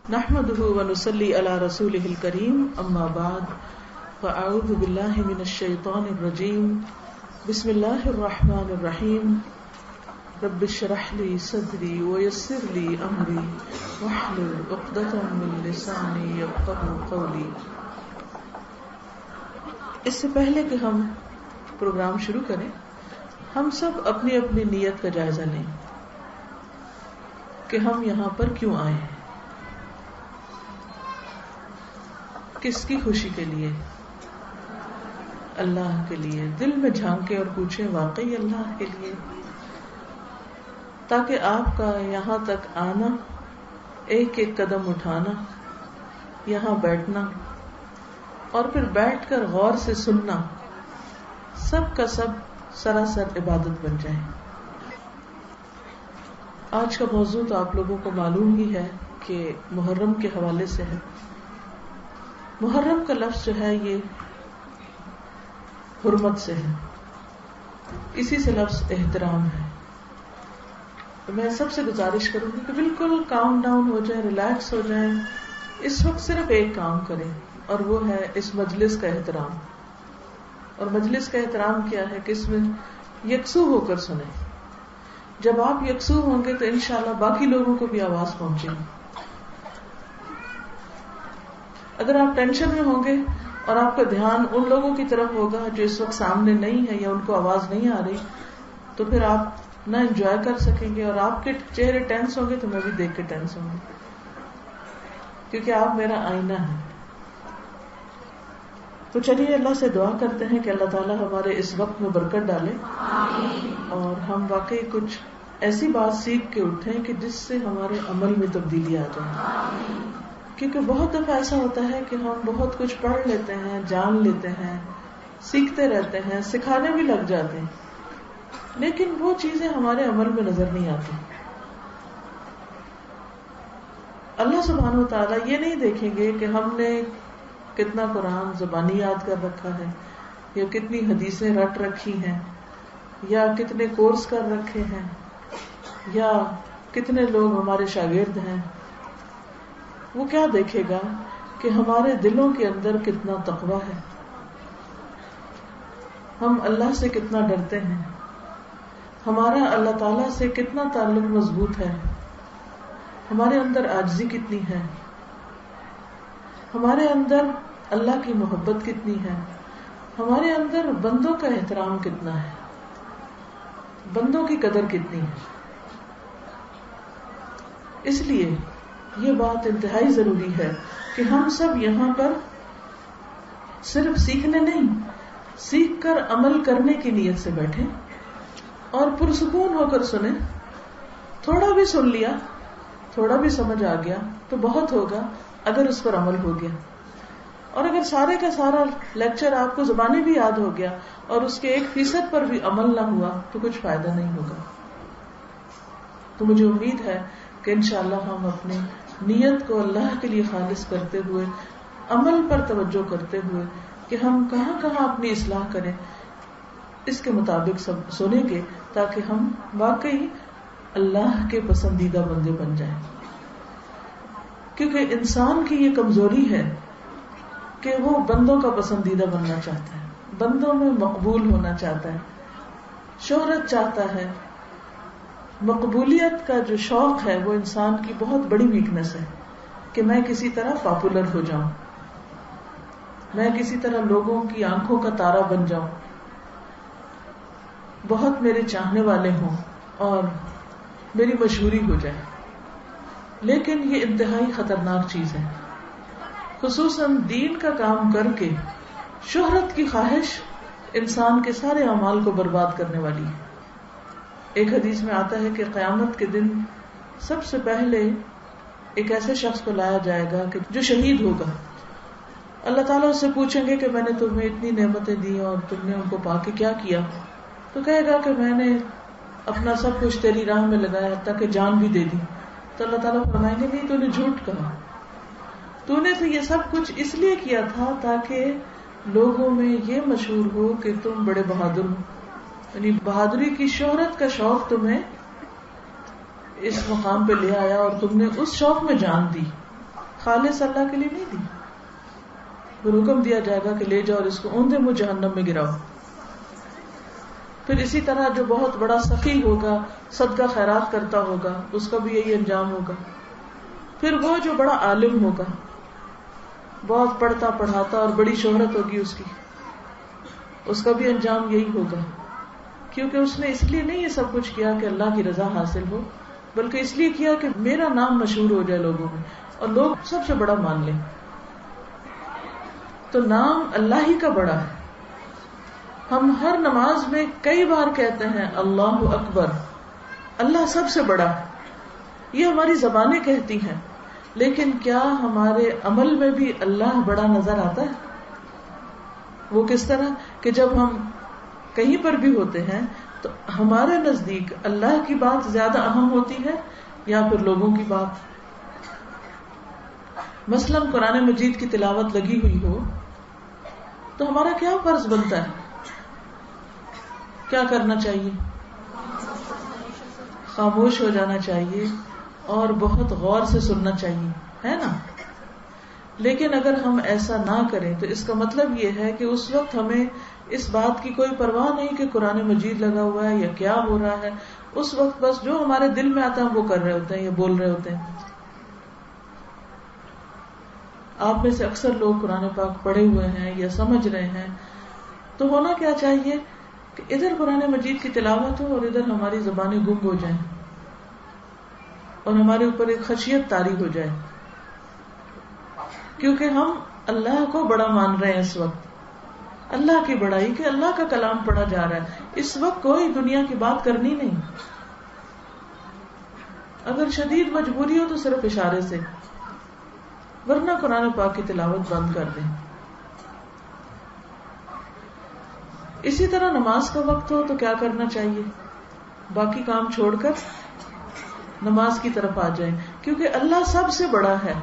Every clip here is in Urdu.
نحمده ونصلي على رسوله الكريم اما بعد فاعوذ بالله من الشيطان الرجيم بسم الله الرحمن الرحيم رب اشرح لي صدري ويسر لي امري واحلل عقدة من لساني يفقهوا قولي. اس سے پہلے کہ ہم پروگرام شروع کریں، ہم سب اپنی اپنی نیت کا جائزہ لیں کہ ہم یہاں پر کیوں آئے ہیں، کس کی خوشی کے لیے؟ اللہ کے لیے. دل میں جھانکے اور پوچھیں واقعی اللہ کے لیے، تاکہ آپ کا یہاں تک آنا، ایک ایک قدم اٹھانا، یہاں بیٹھنا اور پھر بیٹھ کر غور سے سننا سب کا سب سراسر عبادت بن جائے. آج کا موضوع تو آپ لوگوں کو معلوم ہی ہے کہ محرم کے حوالے سے ہے. محرم کا لفظ جو ہے یہ حرمت سے ہے، اسی سے لفظ احترام ہے. تو میں سب سے گزارش کروں گی کہ بالکل کام ڈاؤن ہو جائیں، ریلیکس ہو جائیں. اس وقت صرف ایک کام کریں اور وہ ہے اس مجلس کا احترام. اور مجلس کا احترام کیا ہے کہ اس میں یکسو ہو کر سنیں. جب آپ یکسو ہوں گے تو انشاءاللہ باقی لوگوں کو بھی آواز پہنچے گی. اگر آپ ٹینشن میں ہوں گے اور آپ کا دھیان ان لوگوں کی طرف ہوگا جو اس وقت سامنے نہیں ہے یا ان کو آواز نہیں آ رہی، تو پھر آپ نہ انجوائے کر سکیں گے. اور آپ کے چہرے ٹینس ہوں گے تو میں بھی دیکھ کے ٹینس ہوں گی، کیونکہ آپ میرا آئینہ ہے. تو چلیے اللہ سے دعا کرتے ہیں کہ اللہ تعالیٰ ہمارے اس وقت میں برکت ڈالے اور ہم واقعی کچھ ایسی بات سیکھ کے اٹھیں کہ جس سے ہمارے عمل میں تبدیلی آ جائے. کیونکہ بہت دفعہ ایسا ہوتا ہے کہ ہم بہت کچھ پڑھ لیتے ہیں، جان لیتے ہیں، سیکھتے رہتے ہیں، سکھانے بھی لگ جاتے ہیں، لیکن وہ چیزیں ہمارے عمل میں نظر نہیں آتی. اللہ سبحانہ و تعالیٰ یہ نہیں دیکھیں گے کہ ہم نے کتنا قرآن زبانی یاد کر رکھا ہے، یا کتنی حدیثیں رٹ رکھی ہیں، یا کتنے کورس کر رکھے ہیں، یا کتنے لوگ ہمارے شاگرد ہیں. وہ کیا دیکھے گا کہ ہمارے دلوں کے اندر کتنا تقویٰ ہے، ہم اللہ سے کتنا ڈرتے ہیں، ہمارا اللہ تعالیٰ سے کتنا تعلق مضبوط ہے، ہمارے اندر عاجزی کتنی ہے، ہمارے اندر اللہ کی محبت کتنی ہے، ہمارے اندر بندوں کا احترام کتنا ہے، بندوں کی قدر کتنی ہے. اس لیے یہ بات انتہائی ضروری ہے کہ ہم سب یہاں پر صرف سیکھنے نہیں، سیکھ کر عمل کرنے کی نیت سے بیٹھیں اور پرسکون ہو کر سنیں. تھوڑا بھی سن لیا، تھوڑا بھی سمجھ آ گیا تو بہت ہوگا اگر اس پر عمل ہو گیا. اور اگر سارے کا سارا لیکچر آپ کو زبانی بھی یاد ہو گیا اور اس کے 1% پر بھی عمل نہ ہوا تو کچھ فائدہ نہیں ہوگا. تو مجھے امید ہے کہ انشاءاللہ ہم اپنی نیت کو اللہ کے لیے خالص کرتے ہوئے، عمل پر توجہ کرتے ہوئے کہ ہم کہاں کہاں اپنی اصلاح کریں، اس کے مطابق سب سنیں گے تاکہ ہم واقعی اللہ کے پسندیدہ بندے بن جائیں. کیونکہ انسان کی یہ کمزوری ہے کہ وہ بندوں کا پسندیدہ بننا چاہتا ہے، بندوں میں مقبول ہونا چاہتا ہے، شہرت چاہتا ہے. مقبولیت کا جو شوق ہے وہ انسان کی بہت بڑی ویکنس ہے کہ میں کسی طرح پاپولر ہو جاؤں، میں کسی طرح لوگوں کی آنکھوں کا تارا بن جاؤں، بہت میرے چاہنے والے ہوں اور میری مشہوری ہو جائے. لیکن یہ انتہائی خطرناک چیز ہے، خصوصاً دین کا کام کر کے شہرت کی خواہش انسان کے سارے اعمال کو برباد کرنے والی ہے. ایک حدیث میں آتا ہے کہ قیامت کے دن سب سے پہلے ایک ایسے شخص کو لایا جائے گا کہ جو شہید ہوگا. اللہ تعالیٰ اس سے پوچھیں گے کہ میں نے تمہیں اتنی نعمتیں دی اور تم نے ان کو پا کے کیا کیا؟ تو کہے گا کہ میں نے اپنا سب کچھ تیری راہ میں لگایا، حتیٰ کہ جان بھی دے دی. تو اللہ تعالیٰ فرمائیں گے نہیں، تو نے جھوٹ کہا، تو نے تو یہ سب کچھ اس لیے کیا تھا تاکہ لوگوں میں یہ مشہور ہو کہ تم بڑے بہادر ہو. یعنی بہادری کی شہرت کا شوق تمہیں اس مقام پہ لے آیا اور تم نے اس شوق میں جان دی. خالص اللہ کے لیے نہیں دی. پھر حکم دیا جائے گا کہ لے جاؤ اور اس کو اوندھے منہ جہنم میں گراؤ. پھر اسی طرح جو بہت بڑا سخی ہوگا، صدقہ خیرات کرتا ہوگا، اس کا بھی یہی انجام ہوگا. پھر وہ جو بڑا عالم ہوگا، بہت پڑھتا پڑھاتا اور بڑی شہرت ہوگی اس کا بھی انجام یہی ہوگا، کیونکہ اس نے اس لیے نہیں یہ سب کچھ کیا کہ اللہ کی رضا حاصل ہو، بلکہ اس لیے کیا کہ میرا نام مشہور ہو جائے لوگوں میں اور لوگ سب سے بڑا مان لیں. تو نام اللہ ہی کا بڑا ہے. ہم ہر نماز میں کئی بار کہتے ہیں اللہ اکبر، اللہ سب سے بڑا ہے. یہ ہماری زبانیں کہتی ہیں، لیکن کیا ہمارے عمل میں بھی اللہ بڑا نظر آتا ہے؟ وہ کس طرح کہ جب ہم کہیں پر بھی ہوتے ہیں تو ہمارے نزدیک اللہ کی بات زیادہ اہم ہوتی ہے یا پھر لوگوں کی بات. مثلا قرآن مجید کی تلاوت لگی ہوئی ہو تو ہمارا کیا فرض بنتا ہے؟ کیا کرنا چاہیے؟ خاموش ہو جانا چاہیے اور بہت غور سے سننا چاہیے، ہے نا؟ لیکن اگر ہم ایسا نہ کریں تو اس کا مطلب یہ ہے کہ اس وقت ہمیں اس بات کی کوئی پرواہ نہیں کہ قرآن مجید لگا ہوا ہے یا کیا ہو رہا ہے. اس وقت بس جو ہمارے دل میں آتا ہے وہ کر رہے ہوتے ہیں یا بول رہے ہوتے ہیں. آپ میں سے اکثر لوگ قرآن پاک پڑھے ہوئے ہیں یا سمجھ رہے ہیں، تو ہونا کیا چاہیے کہ ادھر قرآن مجید کی تلاوت ہو اور ادھر ہماری زبانیں گم ہو جائیں اور ہمارے اوپر ایک خشیت طاری ہو جائے، کیونکہ ہم اللہ کو بڑا مان رہے ہیں. اس وقت اللہ کی بڑائی کہ اللہ کا کلام پڑھا جا رہا ہے. اس وقت کوئی دنیا کی بات کرنی نہیں. اگر شدید مجبوری ہو تو صرف اشارے سے، ورنہ قرآن پاک کی تلاوت بند کر دیں. اسی طرح نماز کا وقت ہو تو کیا کرنا چاہیے؟ باقی کام چھوڑ کر نماز کی طرف آ جائیں، کیونکہ اللہ سب سے بڑا ہے.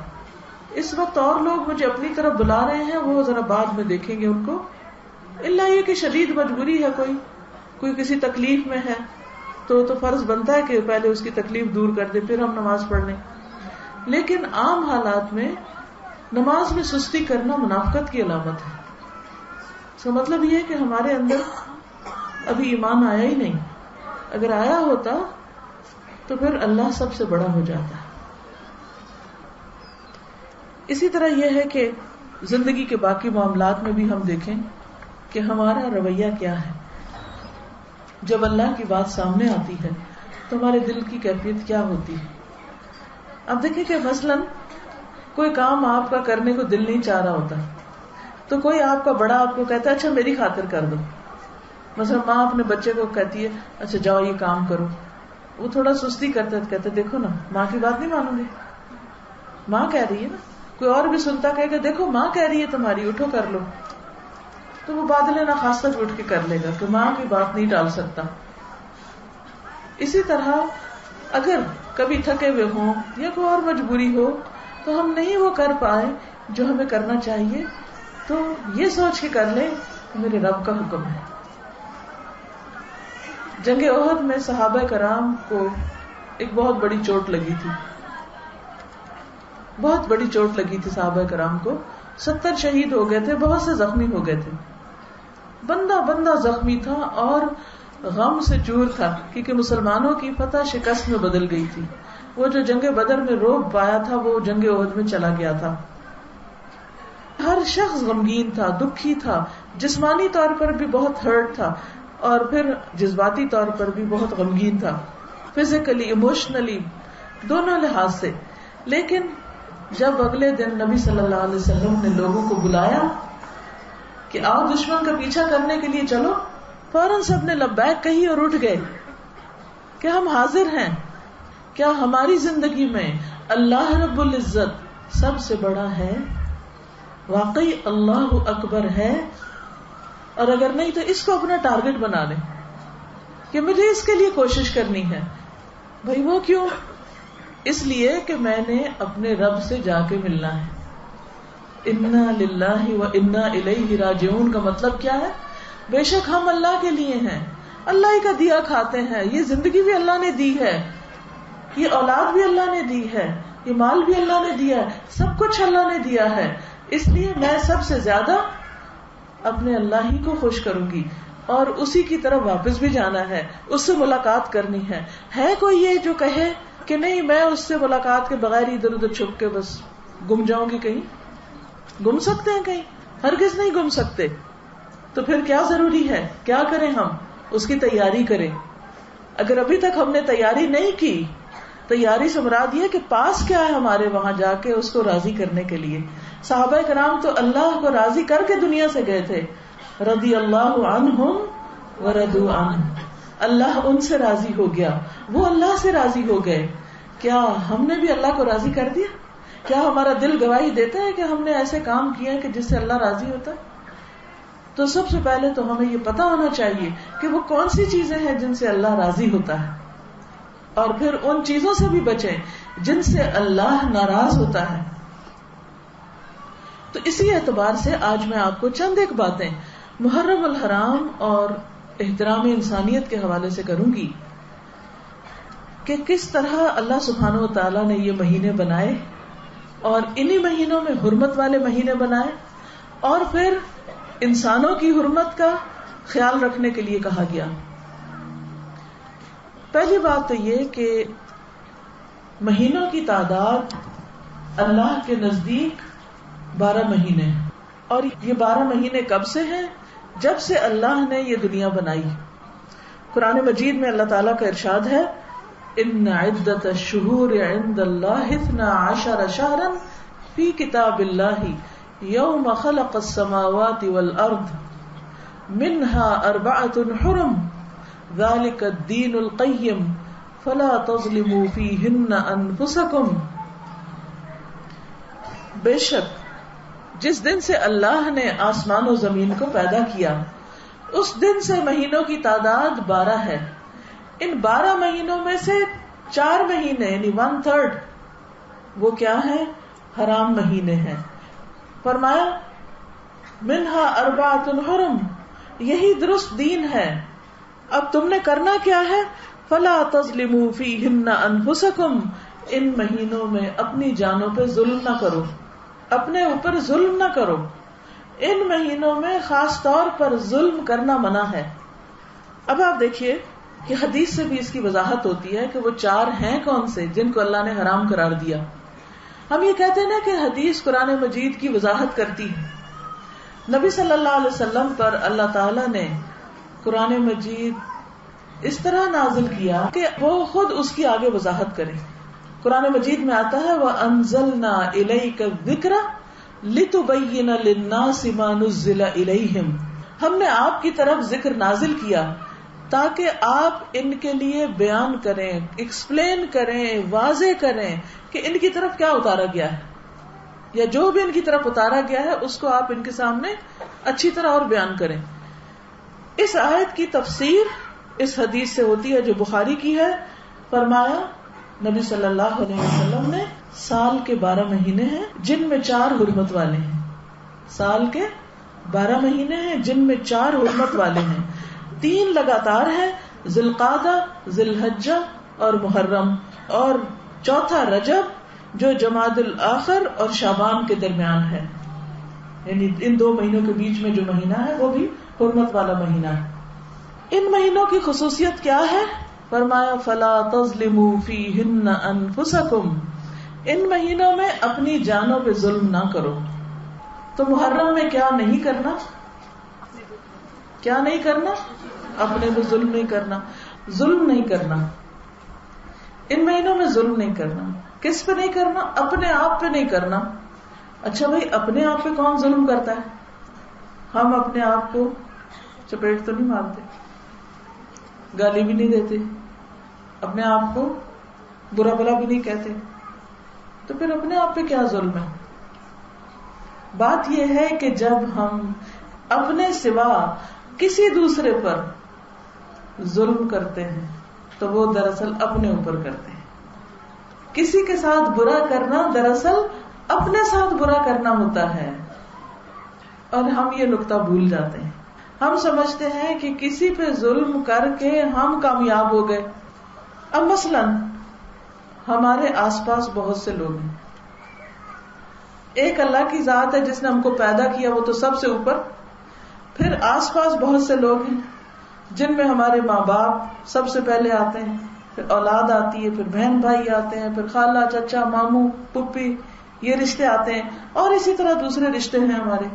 اس وقت اور لوگ مجھے اپنی طرف بلا رہے ہیں، وہ ذرا بعد میں دیکھیں گے ان کو، الا یہ کہ شدید مجبوری ہے، کوئی کسی تکلیف میں ہے تو فرض بنتا ہے کہ پہلے اس کی تکلیف دور کر دے پھر ہم نماز پڑھ لیں. لیکن عام حالات میں نماز میں سستی کرنا منافقت کی علامت ہے. اس کا مطلب یہ ہے کہ ہمارے اندر ابھی ایمان آیا ہی نہیں. اگر آیا ہوتا تو پھر اللہ سب سے بڑا ہو جاتا ہے. اسی طرح یہ ہے کہ زندگی کے باقی معاملات میں بھی ہم دیکھیں کہ ہمارا رویہ کیا ہے. جب اللہ کی بات سامنے آتی ہے تو ہمارے دل کی کیفیت کیا ہوتی ہے. اب دیکھیں کہ مثلاً کوئی کام آپ کا کرنے کو دل نہیں چاہ رہا ہوتا تو کوئی آپ کا بڑا آپ کو کہتا ہے اچھا میری خاطر کر دو. مثلا ماں اپنے بچے کو کہتی ہے اچھا جاؤ یہ کام کرو، وہ تھوڑا سستی کرتا ہے، کہتے دیکھو نا ماں کی بات نہیں مانوں گی، ماں کہہ رہی ہے نا. کوئی اور بھی سنتا کہے کہ دیکھو ماں کہہ رہی ہے تمہاری، اٹھو کر لو، تو وہ بادل نخواستہ بھی اٹھ کے کر لے گا کہ ماں کی بات نہیں ٹال سکتا. اسی طرح اگر کبھی تھکے ہوئے ہوں یا کوئی اور مجبوری ہو تو ہم نہیں وہ کر پائے جو ہمیں کرنا چاہیے تو یہ سوچ کے کر لیں کہ میرے رب کا حکم ہے. جنگ احد میں صحابہ کرام کو ایک بہت بڑی چوٹ لگی تھی، بہت بڑی چوٹ لگی تھی صحابہ کرام کو. 70 شہید ہو گئے تھے، بہت سے زخمی ہو گئے تھے. بندہ زخمی تھا اور غم سے چور تھا، کیونکہ مسلمانوں کی فتح شکست میں بدل گئی تھی. وہ جو جنگ بدر میں روب پایا تھا وہ جنگ احد میں چلا گیا تھا. ہر شخص غمگین تھا، دکھی تھا، جسمانی طور پر بھی بہت ہرٹ تھا اور پھر جذباتی طور پر بھی بہت غمگین تھا، فزیکلی ایموشنلی دونوں لحاظ سے. لیکن جب اگلے دن نبی صلی اللہ علیہ وسلم نے لوگوں کو بلایا کہ آؤ دشمن کا پیچھا کرنے کے لیے چلو، فوراً سب نے لبیک کہی اور اٹھ گئے کہ ہم حاضر ہیں. کیا ہماری زندگی میں اللہ رب العزت سب سے بڑا ہے؟ واقعی اللہ اکبر ہے؟ اور اگر نہیں تو اس کو اپنا ٹارگٹ بنا لیں کہ مجھے اس کے لیے کوشش کرنی ہے. بھائی وہ کیوں؟ اس لیے کہ میں نے اپنے رب سے جا کے ملنا ہے. انا للہ و انا الیہ راجعون کا مطلب کیا ہے؟ بے شک ہم اللہ کے لیے ہیں، اللہ ہی کا دیا کھاتے ہیں، یہ زندگی بھی اللہ نے دی ہے، یہ اولاد بھی اللہ نے دی ہے، یہ مال بھی اللہ نے دیا ہے, سب کچھ اللہ نے دیا ہے, اس لیے میں سب سے زیادہ اپنے اللہ ہی کو خوش کروں گی اور اسی کی طرف واپس بھی جانا ہے, اس سے ملاقات کرنی ہے. ہے کوئی یہ جو کہے کہ نہیں میں اس سے ملاقات کے بغیر ادھر ادھر چھپ کے بس گم جاؤں گی؟ کہیں گم سکتے ہیں؟ کہیں ہرگز نہیں گم سکتے. تو پھر کیا ضروری ہے, کیا کریں ہم؟ اس کی تیاری کریں. اگر ابھی تک ہم نے تیاری نہیں کی, تیاری سے مراد یہ کہ پاس کیا ہے ہمارے وہاں جا کے اس کو راضی کرنے کے لیے. صحابہ کرام تو اللہ کو راضی کر کے دنیا سے گئے تھے. رضی اللہ عنہم ورضوا عنہ, اللہ ان سے راضی ہو گیا, وہ اللہ سے راضی ہو گئے. کیا ہم نے بھی اللہ کو راضی کر دیا؟ کیا ہمارا دل گواہی دیتا ہے کہ ہم نے ایسے کام کیے ہیں کہ جس سے اللہ راضی ہوتا ہے؟ تو سب سے پہلے تو ہمیں یہ پتا ہونا چاہیے کہ وہ کون سی چیزیں ہیں جن سے اللہ راضی ہوتا ہے, اور پھر ان چیزوں سے بھی بچیں جن سے اللہ ناراض ہوتا ہے. تو اسی اعتبار سے آج میں آپ کو چند ایک باتیں محرم الحرام اور احترام انسانیت کے حوالے سے کروں گی کہ کس طرح اللہ سبحانہ و تعالیٰ نے یہ مہینے بنائے اور انہی مہینوں میں حرمت والے مہینے بنائے, اور پھر انسانوں کی حرمت کا خیال رکھنے کے لیے کہا گیا. پہلی بات تو یہ کہ مہینوں کی تعداد اللہ کے نزدیک 12 مہینے ہیں, اور یہ 12 مہینے کب سے ہیں؟ جب سے اللہ نے یہ دنیا بنائی. قرآن مجید میں اللہ تعالیٰ کا ارشاد ہے, ان عدت الشہور عند اللہ 12 شہرا فی کتاب اللہ یوم خلق السماوات والارض منها 4 حرم ذلك الدین القیم فلا تظلموا فیہن انفسکم. بے شک جس دن سے اللہ نے آسمان و زمین کو پیدا کیا اس دن سے مہینوں کی تعداد 12 ہے. ان 12 مہینوں میں سے 4 مہینے یعنی 1/3 وہ کیا ہیں؟ حرام مہینے ہیں. فرمایا منہا 4 حرم, یہی درست دین ہے. اب تم نے کرنا کیا ہے؟ فلا تظلموا فیہن انفسکم, ان مہینوں میں اپنی جانوں پہ ظلم نہ کرو, اپنے اوپر ظلم نہ کرو. ان مہینوں میں خاص طور پر ظلم کرنا منع ہے. اب آپ دیکھیے کہ حدیث سے بھی اس کی وضاحت ہوتی ہے کہ وہ 4 ہیں کون سے جن کو اللہ نے حرام قرار دیا. ہم یہ کہتے ہیں نا کہ حدیث قرآن مجید کی وضاحت کرتی ہے. نبی صلی اللہ علیہ وسلم پر اللہ تعالیٰ نے قرآن مجید اس طرح نازل کیا کہ وہ خود اس کی آگے وضاحت کرے. قرآن مجید میں آتا ہے وَأَنزَلْنَا إِلَيْكَ الذِّكْرَ لِتُبَيِّنَ لِلنَّاسِ مَا نُزِّلَ إِلَيْهِمْ, ہم نے آپ کی طرف ذکر نازل کیا تاکہ آپ ان کے لیے بیان کریں, ایکسپلین کریں, واضح کریں کہ ان کی طرف کیا اتارا گیا ہے, یا جو بھی ان کی طرف اتارا گیا ہے اس کو آپ ان کے سامنے اچھی طرح اور بیان کریں. اس آیت کی تفسیر اس حدیث سے ہوتی ہے جو بخاری کی ہے. فرمایا نبی صلی اللہ علیہ وسلم نے سال کے 12 مہینے ہیں جن میں 4 حرمت والے ہیں. سال کے 12 مہینے ہیں جن میں 4 حرمت والے ہیں. 3 لگاتار ہیں, ذی القعدہ, ذی الحجہ اور محرم, اور چوتھا رجب جو جمادی الاخر اور شعبان کے درمیان ہے. یعنی ان 2 مہینوں کے بیچ میں جو مہینہ ہے وہ بھی حرمت والا مہینہ ہے. ان مہینوں کی خصوصیت کیا ہے؟ فرمایا فلا تظلموا فیہن انفسکم, ان مہینوں میں اپنی جانوں پہ ظلم نہ کرو. تو محرم میں کیا نہیں کرنا؟ کیا نہیں کرنا؟ اپنے پہ ظلم نہیں کرنا, ظلم نہیں کرنا. ان مہینوں میں ظلم نہیں کرنا. کس پہ نہیں کرنا؟ اپنے آپ پہ نہیں کرنا. اچھا بھائی, اپنے آپ پہ کون ظلم کرتا ہے؟ ہم اپنے آپ کو چپیٹ تو نہیں مارتے, گالی بھی نہیں دیتے, اپنے آپ کو برا بلا بھی نہیں کہتے, تو پھر اپنے آپ پہ کیا ظلم ہے؟ بات یہ ہے کہ جب ہم اپنے سوا کسی دوسرے پر ظلم کرتے ہیں تو وہ دراصل اپنے اوپر کرتے ہیں. کسی کے ساتھ برا کرنا دراصل اپنے ساتھ برا کرنا ہوتا ہے, اور ہم یہ نقطہ بھول جاتے ہیں. ہم سمجھتے ہیں کہ کسی پہ ظلم کر کے ہم کامیاب ہو گئے. اب مثلا ہمارے آس پاس بہت سے لوگ ہیں. ایک اللہ کی ذات ہے جس نے ہم کو پیدا کیا، وہ تو سب سے اوپر. پھر آس پاس بہت سے لوگ ہیں جن میں ہمارے ماں باپ سب سے پہلے آتے ہیں، پھر اولاد آتی ہے، پھر بہن بھائی آتے ہیں، پھر خالہ چچا ماموں پھپھی، یہ رشتے آتے ہیں، اور اسی طرح دوسرے رشتے ہیں ہمارے.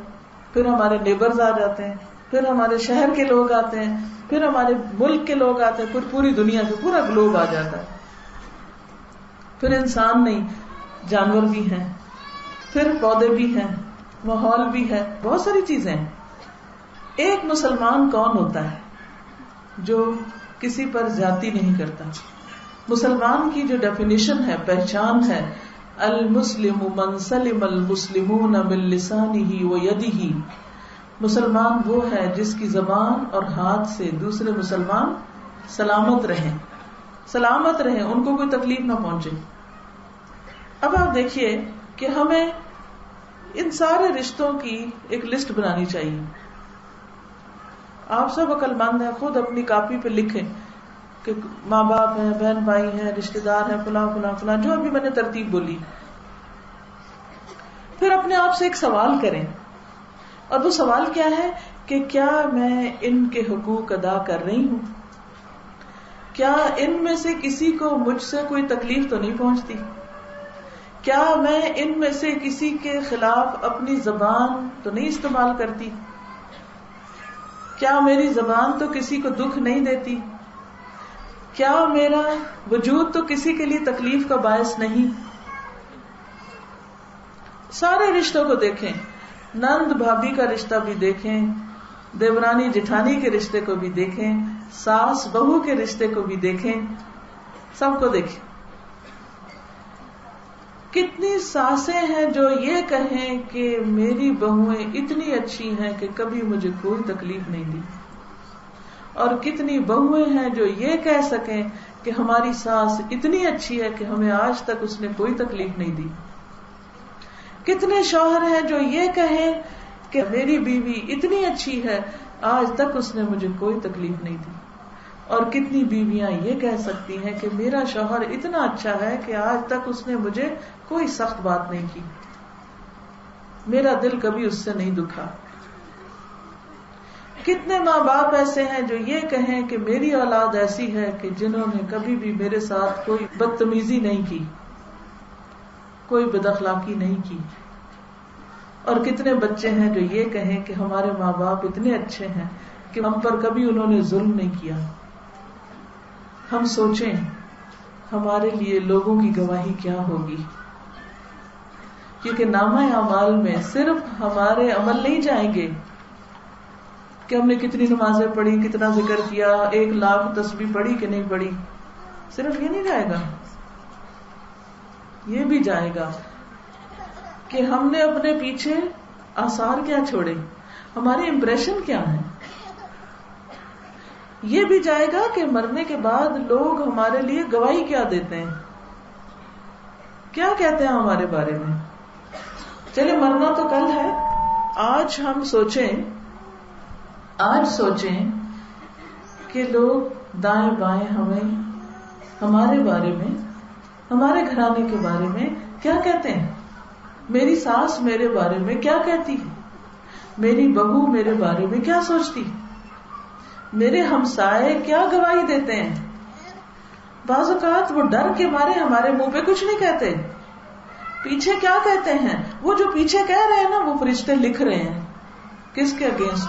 پھر ہمارے نیبرز آ جاتے ہیں، پھر ہمارے شہر کے لوگ آتے ہیں، پھر ہمارے ملک کے لوگ آتے ہیں، پھر پوری دنیا کے پورا گلوب آ جاتا ہے. پھر انسان نہیں، جانور بھی ہیں، پھر پودے بھی ہیں، ماحول بھی ہے، بہت ساری چیزیں ہیں. ایک مسلمان کون ہوتا ہے جو کسی پر زیادتی نہیں کرتا؟ مسلمان کی جو ڈیفینیشن ہے، پہچان ہے، المسلم من سلم المسلمون من لسانہ ویدہ. مسلمان وہ ہے جس کی زبان اور ہاتھ سے دوسرے مسلمان سلامت رہیں، سلامت رہیں، ان کو کوئی تکلیف نہ پہنچے. اب آپ دیکھیے کہ ہمیں ان سارے رشتوں کی ایک لسٹ بنانی چاہیے. آپ سب عقل مند ہیں، خود اپنی کاپی پہ لکھیں کہ ماں باپ ہیں، بہن بھائی ہیں، رشتے دار ہیں، فلاں فلاں فلاں، جو ابھی میں نے ترتیب بولی. پھر اپنے آپ سے ایک سوال کریں، اور وہ سوال کیا ہے کہ کیا میں ان کے حقوق ادا کر رہی ہوں؟ کیا ان میں سے کسی کو مجھ سے کوئی تکلیف تو نہیں پہنچتی؟ کیا میں ان میں سے کسی کے خلاف اپنی زبان تو نہیں استعمال کرتی؟ کیا میری زبان تو کسی کو دکھ نہیں دیتی؟ کیا میرا وجود تو کسی کے لیے تکلیف کا باعث نہیں؟ سارے رشتوں کو دیکھیں، نند بھابھی کا رشتہ بھی دیکھیں، دیورانی جٹھانی کے رشتے کو بھی دیکھیں، ساس بہو کے رشتے کو بھی دیکھیں، سب کو دیکھیں. کتنی ساسیں ہیں جو یہ کہیں کہ میری بہویں اتنی اچھی ہیں کہ کبھی مجھے کوئی تکلیف نہیں دی، اور کتنی بہویں ہیں جو یہ کہہ سکیں کہ ہماری ساس اتنی اچھی ہے کہ ہمیں آج تک اس نے کوئی تکلیف نہیں دی. کتنے شوہر ہیں جو یہ کہیں کہ میری بیوی اتنی اچھی ہے، آج تک اس نے مجھے کوئی تکلیف نہیں دی. اور کتنی بیویاں یہ کہہ سکتی ہیں کہ میرا شوہر اتنا اچھا ہے کہ آج تک اس نے مجھے کوئی سخت بات نہیں کی، میرا دل کبھی اس سے نہیں دکھا. کتنے ماں باپ ایسے ہیں جو یہ کہیں کہ میری اولاد ایسی ہے کہ جنہوں نے کبھی بھی میرے ساتھ کوئی بدتمیزی نہیں کی، کوئی بد اخلاقی نہیں کی. اور کتنے بچے ہیں جو یہ کہیں کہ ہمارے ماں باپ اتنے اچھے ہیں کہ ہم پر کبھی انہوں نے ظلم نہیں کیا. ہم سوچیں ہمارے لیے لوگوں کی گواہی کیا ہوگی، کیونکہ نامہ اعمال میں صرف ہمارے عمل نہیں جائیں گے کہ ہم نے کتنی نمازیں پڑھی، کتنا ذکر کیا، 1,00,000 تسبیح پڑھی کہ نہیں پڑھی. صرف یہ نہیں جائے گا، یہ بھی جائے گا کہ ہم نے اپنے پیچھے آثار کیا چھوڑے، ہمارے امپریشن کیا ہیں. یہ بھی جائے گا کہ مرنے کے بعد لوگ ہمارے لیے گواہی کیا دیتے ہیں، کیا کہتے ہیں ہمارے بارے میں. چلے مرنا تو کل ہے، آج ہم سوچیں کہ لوگ دائیں بائیں ہمارے بارے میں، ہمارے گھرانے کے بارے میں کیا کہتے ہیں. میری ساس میرے بارے میں کیا کہتی ہے، میری بہو میرے بارے میں کیا سوچتی، میرے ہمسائے کیا گواہی دیتے ہیں. بعض اوقات وہ ڈر کے مارے ہمارے منہ پہ کچھ نہیں کہتے، پیچھے کیا کہتے ہیں. وہ جو پیچھے کہہ رہے ہیں نا، وہ فرشتے لکھ رہے ہیں. کس کے اگینسٹ؟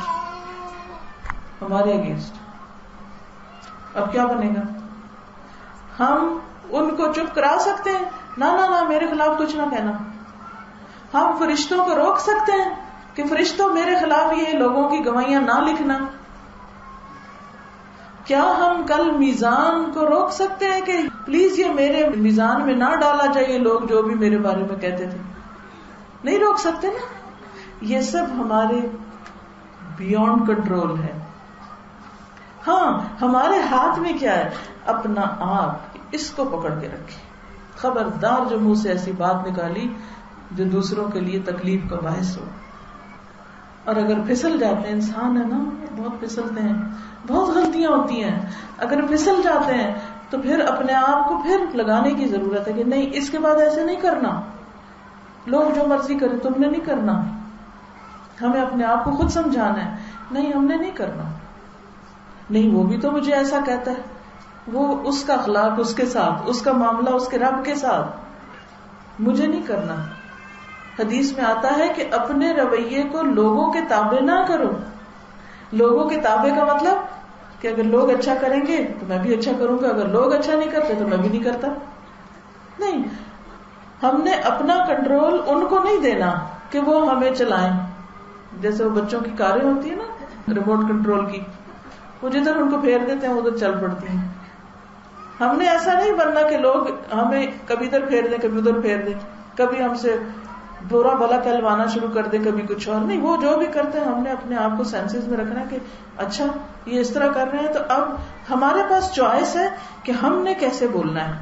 ہمارے اگینسٹ. اب کیا بنے گا؟ ہم ان کو چپ کرا سکتے ہیں، نہ میرے خلاف کچھ نہ کہنا. ہم فرشتوں کو روک سکتے ہیں کہ فرشتوں میرے خلاف یہ لوگوں کی گواہیاں نہ لکھنا. کیا ہم کل میزان کو روک سکتے ہیں کہ پلیز یہ میرے میزان میں نہ ڈالا جائے لوگ جو بھی میرے بارے میں کہتے تھے؟ نہیں روک سکتے نا. یہ سب ہمارے بیونڈ کنٹرول ہے. ہاں ہمارے ہاتھ میں کیا ہے؟ اپنا آپ، اس کو پکڑ کے رکھے. خبردار جو منہ سے ایسی بات نکالی جو دوسروں کے لیے تکلیف کا باعث ہو. اور اگر پھسل جاتے ہیں، انسان ہے نا، بہت پھسلتے ہیں، بہت غلطیاں ہوتی ہیں. اگر پھسل جاتے ہیں تو پھر اپنے آپ کو پھر لگانے کی ضرورت ہے کہ نہیں اس کے بعد ایسے نہیں کرنا, لوگ جو مرضی کریں تم نے نہیں کرنا. ہمیں اپنے آپ کو خود سمجھانا ہے, نہیں ہم نے نہیں کرنا, نہیں وہ بھی تو مجھے ایسا کہتا ہے, وہ اس کا اخلاق اس کے ساتھ, اس کا معاملہ اس کے رب کے ساتھ, مجھے نہیں کرنا. حدیث میں آتا ہے کہ اپنے رویے کو لوگوں کے تابع نہ کرو. لوگوں کے تابع کا مطلب کہ اگر لوگ اچھا کریں گے تو میں بھی اچھا کروں گا, اگر لوگ اچھا نہیں کرتے تو میں بھی نہیں کرتا. نہیں, ہم نے اپنا کنٹرول ان کو نہیں دینا کہ وہ ہمیں چلائیں. جیسے وہ بچوں کی کاریں ہوتی ہیں نا ریموٹ کنٹرول کی, وہ جدھر ان کو پھیر دیتے ہیں ادھر چل پڑتی ہیں. ہم نے ایسا نہیں بننا کہ لوگ ہمیں کبھی ادھر پھیر دیں کبھی ادھر پھیر دیں, کبھی ہم سے برا بھلا کہلوانا شروع کر دیں کبھی کچھ اور. نہیں, وہ جو بھی کرتے ہیں ہم نے اپنے آپ کو سینسز میں رکھنا کہ اچھا یہ اس طرح کر رہے ہیں تو اب ہمارے پاس چوائس ہے کہ ہم نے کیسے بولنا ہے,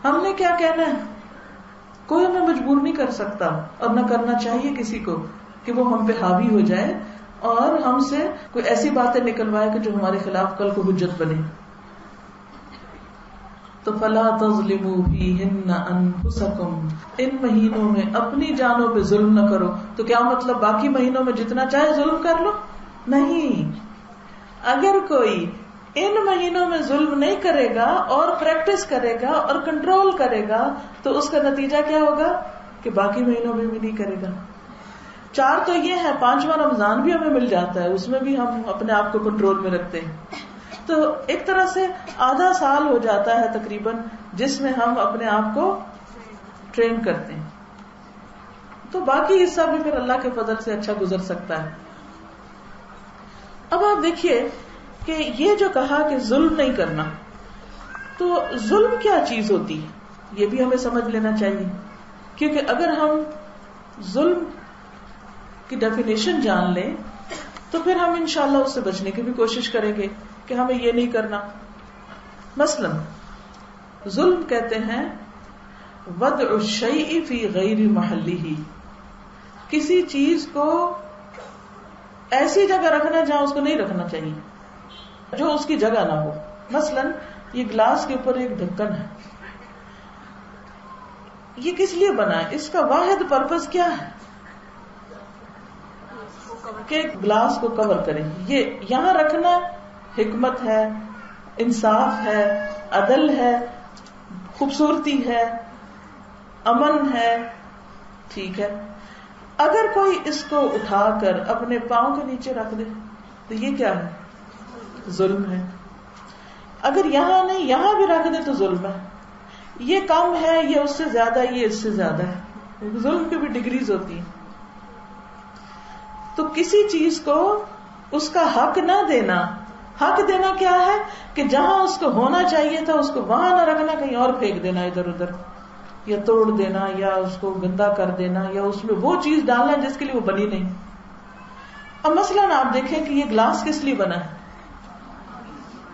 ہم نے کیا کہنا ہے. کوئی ہمیں مجبور نہیں کر سکتا اور نہ کرنا چاہیے کسی کو کہ وہ ہم پہ حاوی ہو جائے اور ہم سے کوئی ایسی باتیں نکلوائے کہ جو ہمارے خلاف کل کو حجت بنے. تو فلا تظلموا فیہن انفسکم, ان مہینوں میں اپنی جانوں پہ ظلم نہ کرو. تو کیا مطلب باقی مہینوں میں جتنا چاہے ظلم کر لو؟ نہیں, اگر کوئی ان مہینوں میں ظلم نہیں کرے گا اور پریکٹس کرے گا اور کنٹرول کرے گا تو اس کا نتیجہ کیا ہوگا کہ باقی مہینوں میں بھی نہیں کرے گا. 4 تو یہ ہے, 5واں رمضان بھی ہمیں مل جاتا ہے, اس میں بھی ہم اپنے آپ کو کنٹرول میں رکھتے ہیں. تو ایک طرح سے آدھا سال ہو جاتا ہے تقریباً جس میں ہم اپنے آپ کو ٹرین کرتے ہیں. تو باقی حصہ بھی پھر اللہ کے فضل سے اچھا گزر سکتا ہے. اب آپ دیکھیے کہ یہ جو کہا کہ ظلم نہیں کرنا, تو ظلم کیا چیز ہوتی ہے یہ بھی ہمیں سمجھ لینا چاہیے. کیونکہ اگر ہم ظلم کی ڈیفینیشن جان لیں تو پھر ہم انشاءاللہ اس سے بچنے کی بھی کوشش کریں گے کہ ہمیں یہ نہیں کرنا. مثلا ظلم کہتے ہیں وضع الشیء فی غیر محلہ, کسی چیز کو ایسی جگہ رکھنا جہاں اس کو نہیں رکھنا چاہیے, جو اس کی جگہ نہ ہو. مثلا یہ گلاس کے اوپر ایک ڈھکن ہے, یہ کس لیے بنا ہے؟ اس کا واحد پرپز کیا ہے کہ گلاس کو کور کریں. یہ یہاں رکھنا حکمت ہے, انصاف ہے, عدل ہے, خوبصورتی ہے, امن ہے, ٹھیک ہے. اگر کوئی اس کو اٹھا کر اپنے پاؤں کے نیچے رکھ دے تو یہ کیا ہے؟ ظلم ہے. اگر یہاں نہیں یہاں بھی رکھ دے تو ظلم ہے. یہ کم ہے, یہ اس سے زیادہ ہے, یہ اس سے زیادہ ہے. ظلم کی بھی ڈگریز ہوتی ہیں. تو کسی چیز کو اس کا حق نہ دینا, حق دینا کیا ہے کہ جہاں اس کو ہونا چاہیے تھا اس کو وہاں نہ رکھنا, کہیں اور پھینک دینا ادھر ادھر, یا توڑ دینا, یا اس کو گندا کر دینا, یا اس میں وہ چیز ڈالنا جس کے لیے وہ بنی نہیں. اب مثلاً آپ دیکھیں کہ یہ گلاس کس لیے بنا ہے؟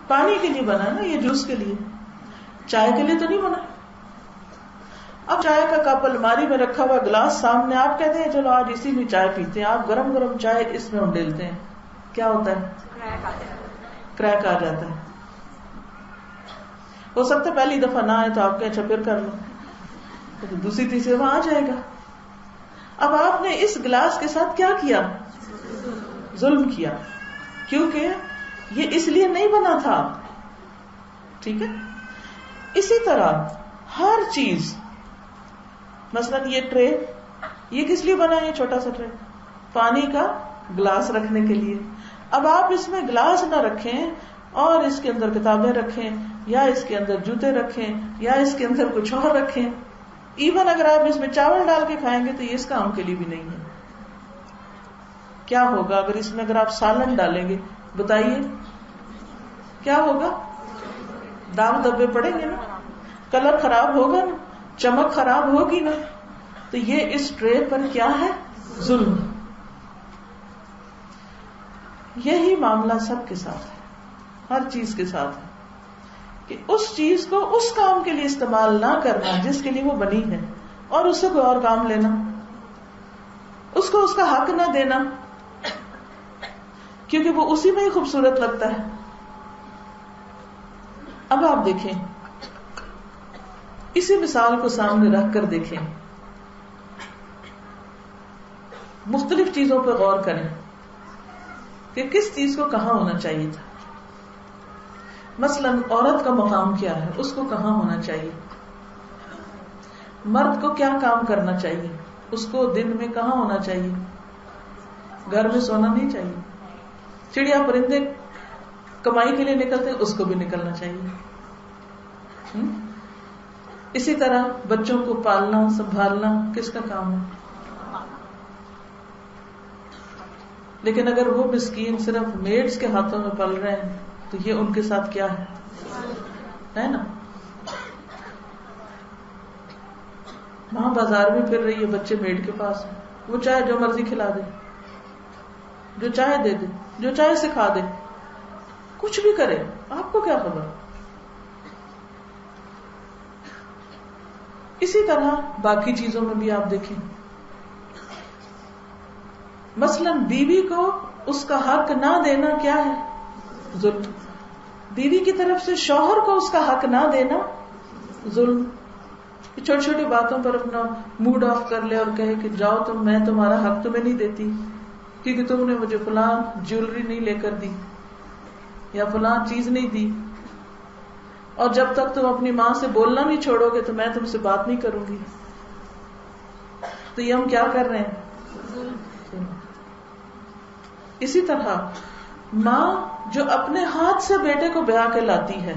پانی کے لیے بنا ہے نا, یہ جوس کے لیے, چائے کے لیے تو نہیں بنا. اب چائے کا کپ الماری میں رکھا ہوا گلاس سامنے, آپ کہتے ہیں چلو آج اسی میں چائے پیتے ہیں, آپ گرم گرم چائے اس میں ڈالتے ہیں, کیا ہوتا ہے؟ کریک آ جاتا ہے. ہو سکتا ہے پہلی دفعہ نہ آئے تو آپ کے اچھا پھر کر لو, تو دوسری تیسری دفعہ آ جائے گا. اب آپ نے اس گلاس کے ساتھ کیا کیا؟ ظلم کیا, کیونکہ یہ اس لیے نہیں بنا تھا. ٹھیک ہے. اسی طرح ہر چیز, مثلا یہ ٹرے, یہ کس لیے بنا ہے؟ یہ چھوٹا سا ٹرے پانی کا گلاس رکھنے کے لیے. اب آپ اس میں گلاس نہ رکھیں اور اس کے اندر کتابیں رکھیں, یا اس کے اندر جوتے رکھیں, یا اس کے اندر کچھ اور رکھیں. ایون اگر آپ اس میں چاول ڈال کے کھائیں گے تو یہ اس کام کے لیے بھی نہیں ہے. کیا ہوگا اگر اس میں اگر آپ سالن ڈالیں گے؟ بتائیے کیا ہوگا؟ داغ دبے پڑیں گے نا, کلر خراب ہوگا نا, چمک خراب ہوگی نا. تو یہ اس ٹرے پر کیا ہے؟ ظلم. یہی معاملہ سب کے ساتھ ہے, ہر چیز کے ساتھ ہے کہ اس چیز کو اس کام کے لیے استعمال نہ کرنا جس کے لیے وہ بنی ہے, اور اس سے کوئی اور کام لینا, اس کو اس کا حق نہ دینا کیونکہ وہ اسی میں ہی خوبصورت لگتا ہے. اب آپ دیکھیں, اسی مثال کو سامنے رکھ کر دیکھیں, مختلف چیزوں پہ غور کریں کہ کس چیز کو کہاں ہونا چاہیے تھا. مثلا عورت کا مقام کیا ہے, اس کو کہاں ہونا چاہیے. مرد کو کیا کام کرنا چاہیے, اس کو دن میں کہاں ہونا چاہیے. گھر میں سونا نہیں چاہیے. چڑیا پرندے کمائی کے لیے نکلتے, اس کو بھی نکلنا چاہیے. اسی طرح بچوں کو پالنا سنبھالنا کس کا کام ہے. لیکن اگر وہ مسکین صرف میڈس کے ہاتھوں میں پل رہے ہیں تو یہ ان کے ساتھ کیا ہے نا. وہاں بازار میں پھر رہی ہے, بچے میڈ کے پاس ہیں, وہ چاہے جو مرضی کھلا دے, جو چاہے دے دے, جو چاہے سکھا دے, کچھ بھی کرے, آپ کو کیا خبر. اسی طرح باقی چیزوں میں بھی آپ دیکھیں, مثلا بیوی کو اس کا حق نہ دینا کیا ہے, ظلم. بیوی کی طرف سے شوہر کو اس کا حق نہ دینا ظلم. چھوٹی چھوٹی باتوں پر اپنا موڈ آف کر لے اور کہے کہ جاؤ تم, میں تمہارا حق تمہیں نہیں دیتی کیونکہ تم نے مجھے فلاں جیولری نہیں لے کر دی یا فلاں چیز نہیں دی, اور جب تک تم اپنی ماں سے بولنا نہیں چھوڑو گے تو میں تم سے بات نہیں کروں گی. تو یہ ہم کیا کر رہے ہیں. اسی طرح ماں جو اپنے ہاتھ سے بیٹے کو بیاہ کے لاتی ہے,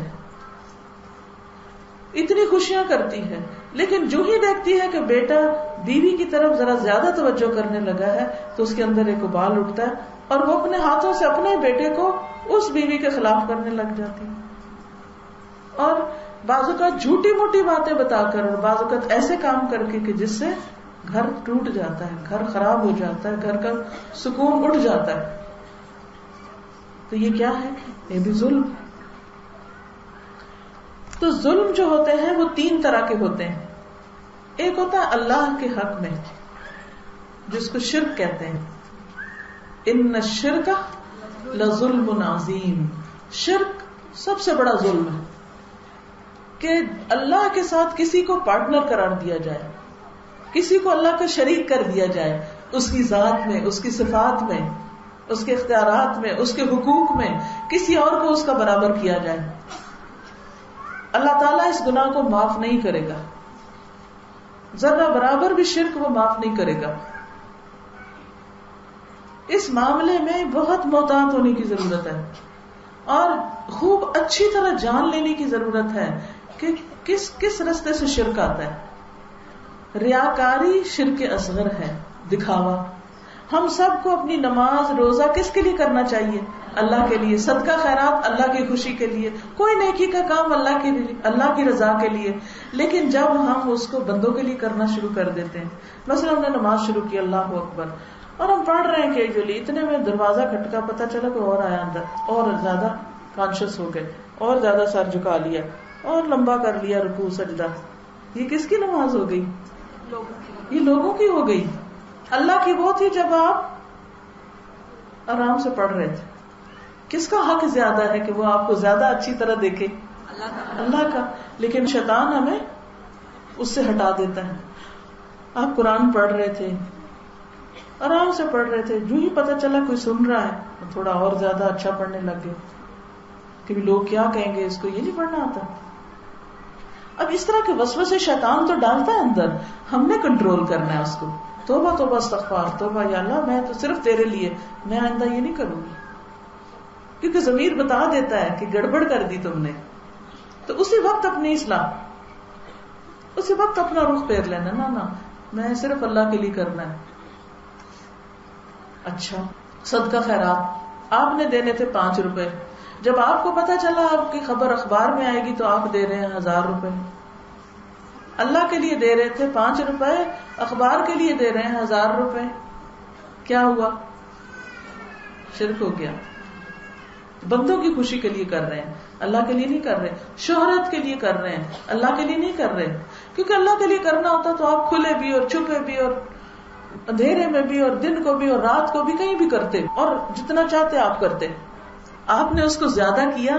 اتنی خوشیاں کرتی ہے, لیکن جو ہی دیکھتی ہے کہ بیٹا بیوی کی طرف ذرا زیادہ توجہ کرنے لگا ہے تو اس کے اندر ایک ابال اٹھتا ہے اور وہ اپنے ہاتھوں سے اپنے بیٹے کو اس بیوی کے خلاف کرنے لگ جاتی. اور بعض اوقات جھوٹی موٹی باتیں بتا کر اور بعض اوقات ایسے کام کر کے کہ جس سے گھر ٹوٹ جاتا ہے, گھر خراب ہو جاتا ہے, گھر کا سکون اٹھ جاتا ہے. تو یہ کیا ہے, یہ بھی ظلم. تو ظلم جو ہوتے ہیں وہ تین طرح کے ہوتے ہیں. ایک ہوتا ہے اللہ کے حق میں جس کو شرک کہتے ہیں, ان الشرک لظلم عظیم. شرک سب سے بڑا ظلم ہے کہ اللہ کے ساتھ کسی کو پارٹنر قرار دیا جائے, کسی کو اللہ کا شریک کر دیا جائے, اس کی ذات میں, اس کی صفات میں, اس کے اختیارات میں, اس کے حقوق میں کسی اور کو اس کا برابر کیا جائے. اللہ تعالیٰ اس گناہ کو معاف نہیں کرے گا, ذرہ برابر بھی شرک وہ معاف نہیں کرے گا. اس معاملے میں بہت محتاط ہونے کی ضرورت ہے اور خوب اچھی طرح جان لینے کی ضرورت ہے کہ کس کس رستے سے شرک آتا ہے. ریاکاری شرک اصغر ہے, دکھاوا. ہم سب کو اپنی نماز روزہ کس کے لیے کرنا چاہیے, اللہ کے لیے. صدقہ خیرات اللہ کی خوشی کے لیے, کوئی نیکی کا کام اللہ کے لیے, اللہ کی رضا کے لیے. لیکن جب ہم اس کو بندوں کے لیے کرنا شروع کر دیتے ہیں, مثلا ہم نے نماز شروع کی اللہ اکبر اور ہم پڑھ رہے ہیں کیجولی, اتنے میں دروازہ کھٹکا, پتہ چلا کوئی اور آیا اندر, اور زیادہ کانشیس ہو گئے, اور زیادہ سر جھکا لیا اور لمبا کر لیا رکوع سجدہ. یہ کس کی نماز ہو گئی, یہ لوگوں کی ہو گئی. اللہ کی وہ تھی جب آپ آرام سے پڑھ رہے تھے. کس کا حق زیادہ ہے کہ وہ آپ کو زیادہ اچھی طرح دیکھے, اللہ کا. لیکن شیطان ہمیں اس سے ہٹا دیتا ہے. آپ قرآن پڑھ رہے تھے, آرام سے پڑھ رہے تھے, جو ہی پتہ چلا کوئی سن رہا ہے تو تھوڑا اور زیادہ اچھا پڑھنے لگ گئے کہ لوگ کیا کہیں گے, اس کو یہ نہیں پڑھنا آتا. اب اس طرح کے وسوسے شیطان تو ڈالتا ہے اندر, ہم نے کنٹرول کرنا ہے اس کو. توبہ توبہ استغفار, توبہ یا اللہ میں تو صرف تیرے لیے, میں آئندہ یہ نہیں کروں گی. کیونکہ ضمیر بتا دیتا ہے کہ گڑبڑ کر دی تم نے, تو اسی وقت اپنی اصلاح, اسی وقت اپنا رخ پھیر لینا, نہ میں صرف اللہ کے لیے کرنا ہے. اچھا, صدقہ خیرات آپ نے دینے تھے 5 روپے, جب آپ کو پتا چلا آپ کی خبر اخبار میں آئے گی تو آپ دے رہے ہیں 1000 روپے. اللہ کے لیے دے رہے تھے 5 روپے, اخبار کے لیے دے رہے ہیں 1000 روپے. کیا ہوا, شرک ہو گیا. بندوں کی خوشی کے لیے کر رہے ہیں, اللہ کے لیے نہیں کر رہے. شہرت کے لیے کر رہے ہیں, اللہ کے لیے نہیں کر رہے. کیونکہ اللہ کے لیے کرنا ہوتا تو آپ کھلے بھی اور چھپے بھی اور اندھیرے میں بھی اور دن کو بھی اور رات کو بھی کہیں بھی کرتے اور جتنا چاہتے آپ کرتے. آپ نے اس کو زیادہ کیا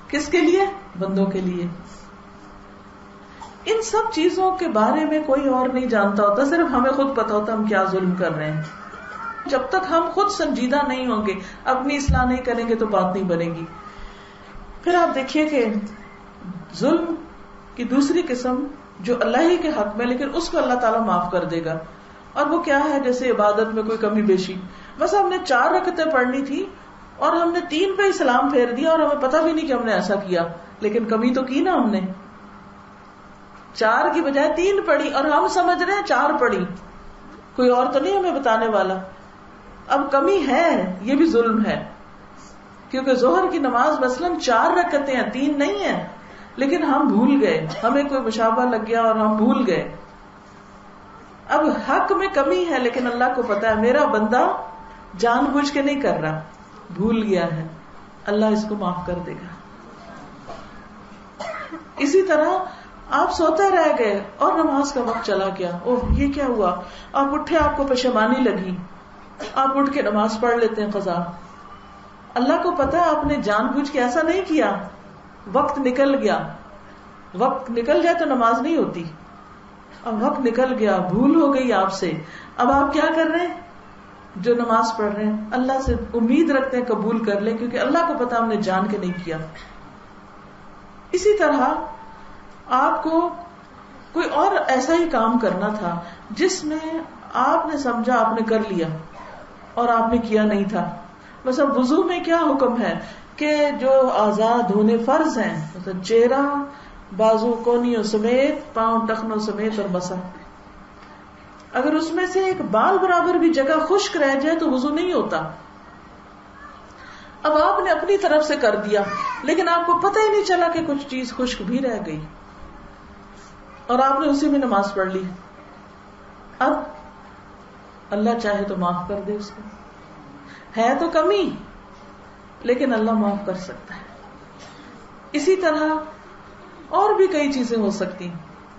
کس کے لیے, بندوں کے لیے. ان سب چیزوں کے بارے میں کوئی اور نہیں جانتا ہوتا, صرف ہمیں خود پتا ہوتا ہم کیا ظلم کر رہے ہیں. جب تک ہم خود سنجیدہ نہیں ہوں گے, اپنی اصلاح نہیں کریں گے تو بات نہیں بنے گی. پھر آپ دیکھیے کہ ظلم کی دوسری قسم جو اللہ ہی کے حق میں, لیکن اس کو اللہ تعالیٰ معاف کر دے گا, اور وہ کیا ہے؟ جیسے عبادت میں کوئی کمی بیشی, بس ہم نے 4 رکعتیں پڑھنی تھی اور ہم نے 3 پہ ہی سلام پھیر دیا اور ہمیں پتہ بھی نہیں کہ ہم نے ایسا کیا, لیکن کمی تو کی نا ہم نے. 4 کی بجائے 3 پڑھی اور ہم سمجھ رہے ہیں 4 پڑھی, کوئی اور تو نہیں ہمیں بتانے والا. اب کمی ہے, یہ بھی ظلم ہے, کیونکہ ظہر کی نماز مثلاً 4 رکعتیں ہیں, 3 نہیں ہیں, لیکن ہم بھول گئے, ہمیں کوئی مشابہ لگ گیا اور ہم بھول گئے. اب حق میں کمی ہے, لیکن اللہ کو پتا ہے میرا بندہ جان بوجھ کے نہیں کر رہا, بھول گیا ہے, اللہ اس کو معاف کر دے گا. اسی طرح آپ سوتے رہ گئے اور نماز کا وقت چلا گیا, اوہ یہ کیا ہوا, آپ اٹھے, آپ کو پشیمانی لگی, آپ اٹھ کے نماز پڑھ لیتے ہیں قضا. اللہ کو پتا ہے آپ نے جان بوجھ کے ایسا نہیں کیا, وقت نکل گیا. وقت نکل جائے تو نماز نہیں ہوتی. اب وقت نکل گیا, بھول ہو گئی آپ سے, اب آپ کیا کر رہے ہیں؟ جو نماز پڑھ رہے ہیں اللہ سے امید رکھتے ہیں قبول کر لیں, کیونکہ اللہ کو پتا ہم نے جان کے نہیں کیا. اسی طرح آپ کو کوئی اور ایسا ہی کام کرنا تھا جس میں آپ نے سمجھا آپ نے کر لیا اور آپ نے کیا نہیں تھا. مثلا وضو میں کیا حکم ہے کہ جو آزاد ہونے فرض ہیں, مثلا چہرہ, بازو کونیوں سمیت, پاؤں ٹخنوں سمیت اور مسح, اگر اس میں سے ایک بال برابر بھی جگہ خشک رہ جائے تو وضو نہیں ہوتا. اب آپ نے اپنی طرف سے کر دیا, لیکن آپ کو پتہ ہی نہیں چلا کہ کچھ چیز خشک بھی رہ گئی اور آپ نے اسی میں نماز پڑھ لی. اب اللہ چاہے تو معاف کر دے اس کو, ہے تو کمی لیکن اللہ معاف کر سکتا ہے. اسی طرح اور بھی کئی چیزیں ہو سکتی,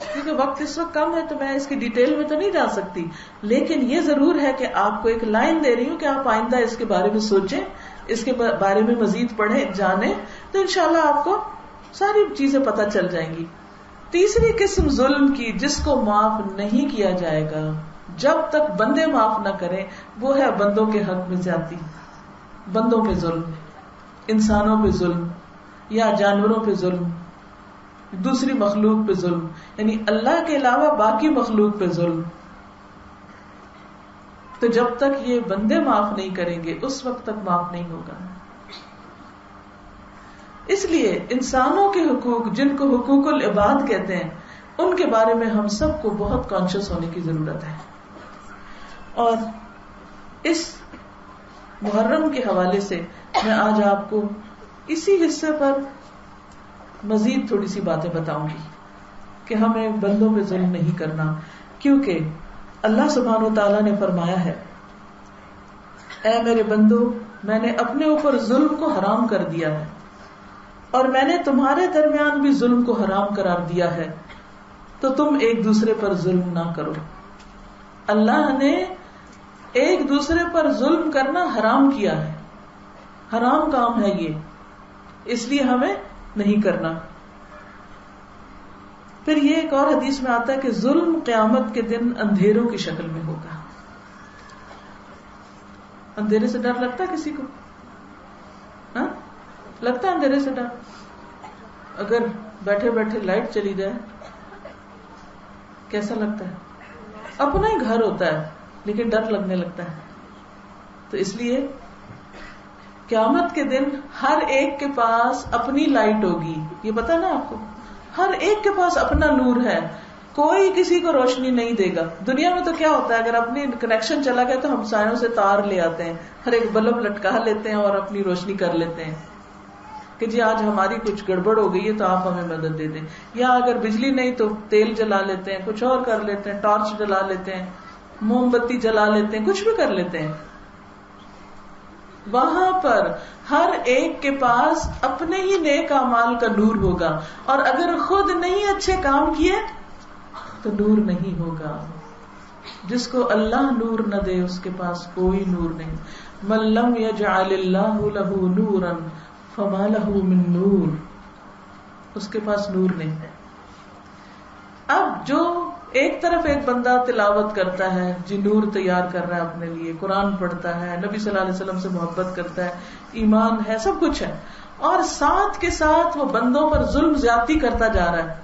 کیونکہ وقت اس وقت کم ہے تو میں اس کی ڈیٹیل میں تو نہیں جا سکتی, لیکن یہ ضرور ہے کہ آپ کو ایک لائن دے رہی ہوں کہ آپ آئندہ اس کے بارے میں سوچیں, اس کے بارے میں مزید پڑھیں, جانیں, تو انشاءاللہ آپ کو ساری چیزیں پتہ چل جائیں گی. تیسری قسم ظلم کی جس کو معاف نہیں کیا جائے گا جب تک بندے معاف نہ کریں, وہ ہے بندوں کے حق میں زیادتی, بندوں پہ ظلم, انسانوں پہ ظلم یا جانوروں پہ ظلم, دوسری مخلوق پہ ظلم, یعنی اللہ کے علاوہ باقی مخلوق پہ ظلم. تو جب تک یہ بندے معاف نہیں کریں گے اس وقت تک معاف نہیں ہوگا. اس لیے انسانوں کے حقوق, جن کو حقوق العباد کہتے ہیں, ان کے بارے میں ہم سب کو بہت کانشیس ہونے کی ضرورت ہے. اور اس محرم کے حوالے سے میں آج آپ کو اسی حصے پر مزید تھوڑی سی باتیں بتاؤں گی کہ ہمیں بندوں پہ ظلم نہیں کرنا, کیونکہ اللہ سبحانہ و تعالیٰ نے فرمایا ہے, اے میرے بندو, میں نے اپنے اوپر ظلم کو حرام کر دیا ہے اور میں نے تمہارے درمیان بھی ظلم کو حرام قرار دیا ہے, تو تم ایک دوسرے پر ظلم نہ کرو. اللہ نے ایک دوسرے پر ظلم کرنا حرام کیا ہے, حرام کام ہے یہ, اس لیے ہمیں نہیں کرنا. پھر یہ ایک اور حدیث میں آتا ہے کہ ظلم قیامت کے دن اندھیروں کی شکل میں ہوگا. اندھیرے سے ڈر لگتا ہے کسی کو؟ ہاں لگتا ہے اندھیرے سے ڈر؟ اگر بیٹھے بیٹھے لائٹ چلی جائے کیسا لگتا ہے؟ اپنا ہی گھر ہوتا ہے لیکن ڈر لگنے لگتا ہے. تو اس لیے قیامت کے دن ہر ایک کے پاس اپنی لائٹ ہوگی, یہ پتا نا آپ کو, ہر ایک کے پاس اپنا نور ہے, کوئی کسی کو روشنی نہیں دے گا. دنیا میں تو کیا ہوتا ہے, اگر اپنی کنیکشن چلا گیا تو ہم سایوں سے تار لے آتے ہیں, ہر ایک بلب لٹکا لیتے ہیں اور اپنی روشنی کر لیتے ہیں کہ جی آج ہماری کچھ گڑبڑ ہو گئی ہے تو آپ ہمیں مدد دے دیں. یا اگر بجلی نہیں تو تیل جلا لیتے ہیں, کچھ اور کر لیتے ہیں, ٹارچ جلا لیتے ہیں, موم بتی جلا لیتے ہیں, کچھ بھی کر لیتے ہیں. وہاں پر ہر ایک کے پاس اپنے ہی نیک اعمال کا نور ہوگا, اور اگر خود نہیں اچھے کام کیے تو نور نہیں ہوگا. جس کو اللہ نور نہ دے اس کے پاس کوئی نور نہیں. من لم یجعل اللہ لہ نورا فما لہ من نور. اس کے پاس نور نہیں ہے. اب جو ایک طرف ایک بندہ تلاوت کرتا ہے جی نور تیار کر رہا ہے اپنے لیے, قرآن پڑھتا ہے, نبی صلی اللہ علیہ وسلم سے محبت کرتا ہے, ایمان ہے, سب کچھ ہے, اور ساتھ کے ساتھ وہ بندوں پر ظلم زیادتی کرتا جا رہا ہے,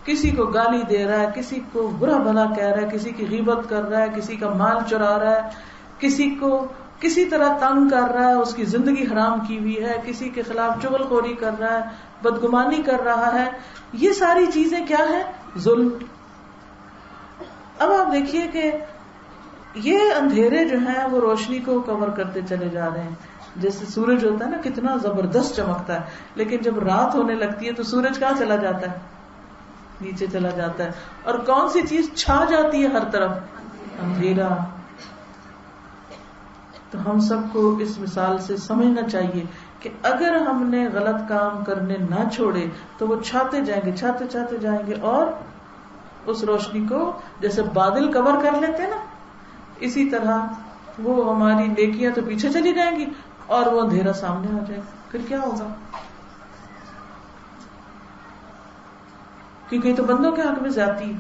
کسی کو گالی دے رہا ہے, کسی کو برا بھلا کہہ رہا ہے, کسی کی غیبت کر رہا ہے, کسی کا مال چرا رہا ہے, کسی کو کسی طرح تنگ کر رہا ہے, اس کی زندگی حرام کی ہوئی ہے, کسی کے خلاف چغل خوری کر رہا ہے, بدگمانی کر رہا ہے, یہ ساری چیزیں کیا ہے؟ ظلم. اب آپ دیکھیے کہ یہ اندھیرے جو ہیں وہ روشنی کو کور کرتے چلے جا رہے ہیں. جیسے سورج ہوتا ہے نا, کتنا زبردست چمکتا ہے, لیکن جب رات ہونے لگتی ہے تو سورج کہاں چلا جاتا ہے؟ نیچے چلا جاتا ہے. اور کون سی چیز چھا جاتی ہے ہر طرف؟ اندھیرا. تو ہم سب کو اس مثال سے سمجھنا چاہیے کہ اگر ہم نے غلط کام کرنے نہ چھوڑے تو وہ چھاتے جائیں گے اور اس روشنی کو جیسے بادل کور کر لیتے نا, اسی طرح وہ ہماری نیکیاں تو پیچھے چلی جائیں گی اور وہ اندھیرا سامنے آ جائے گا. پھر کیا ہوگا؟ کیونکہ یہ تو بندوں کے حق میں زیادتی ہے.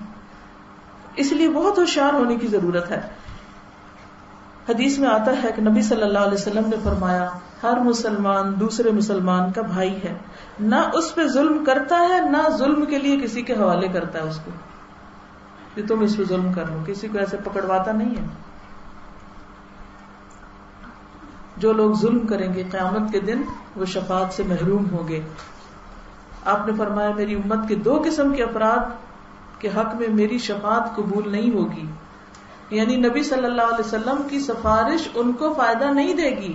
اس لیے بہت ہوشیار ہونے کی ضرورت ہے. حدیث میں آتا ہے کہ نبی صلی اللہ علیہ وسلم نے فرمایا, ہر مسلمان دوسرے مسلمان کا بھائی ہے, نہ اس پہ ظلم کرتا ہے نہ ظلم کے لیے کسی کے حوالے کرتا ہے اس کو کہ تم اس پہ ظلم کر لو, کسی کو ایسے پکڑواتا نہیں ہے. جو لوگ ظلم کریں گے قیامت کے دن وہ شفاعت سے محروم ہوں گے. آپ نے فرمایا میری امت کے 2 قسم کے افراد کے حق میں میری شفاعت قبول نہیں ہوگی, یعنی نبی صلی اللہ علیہ وسلم کی سفارش ان کو فائدہ نہیں دے گی.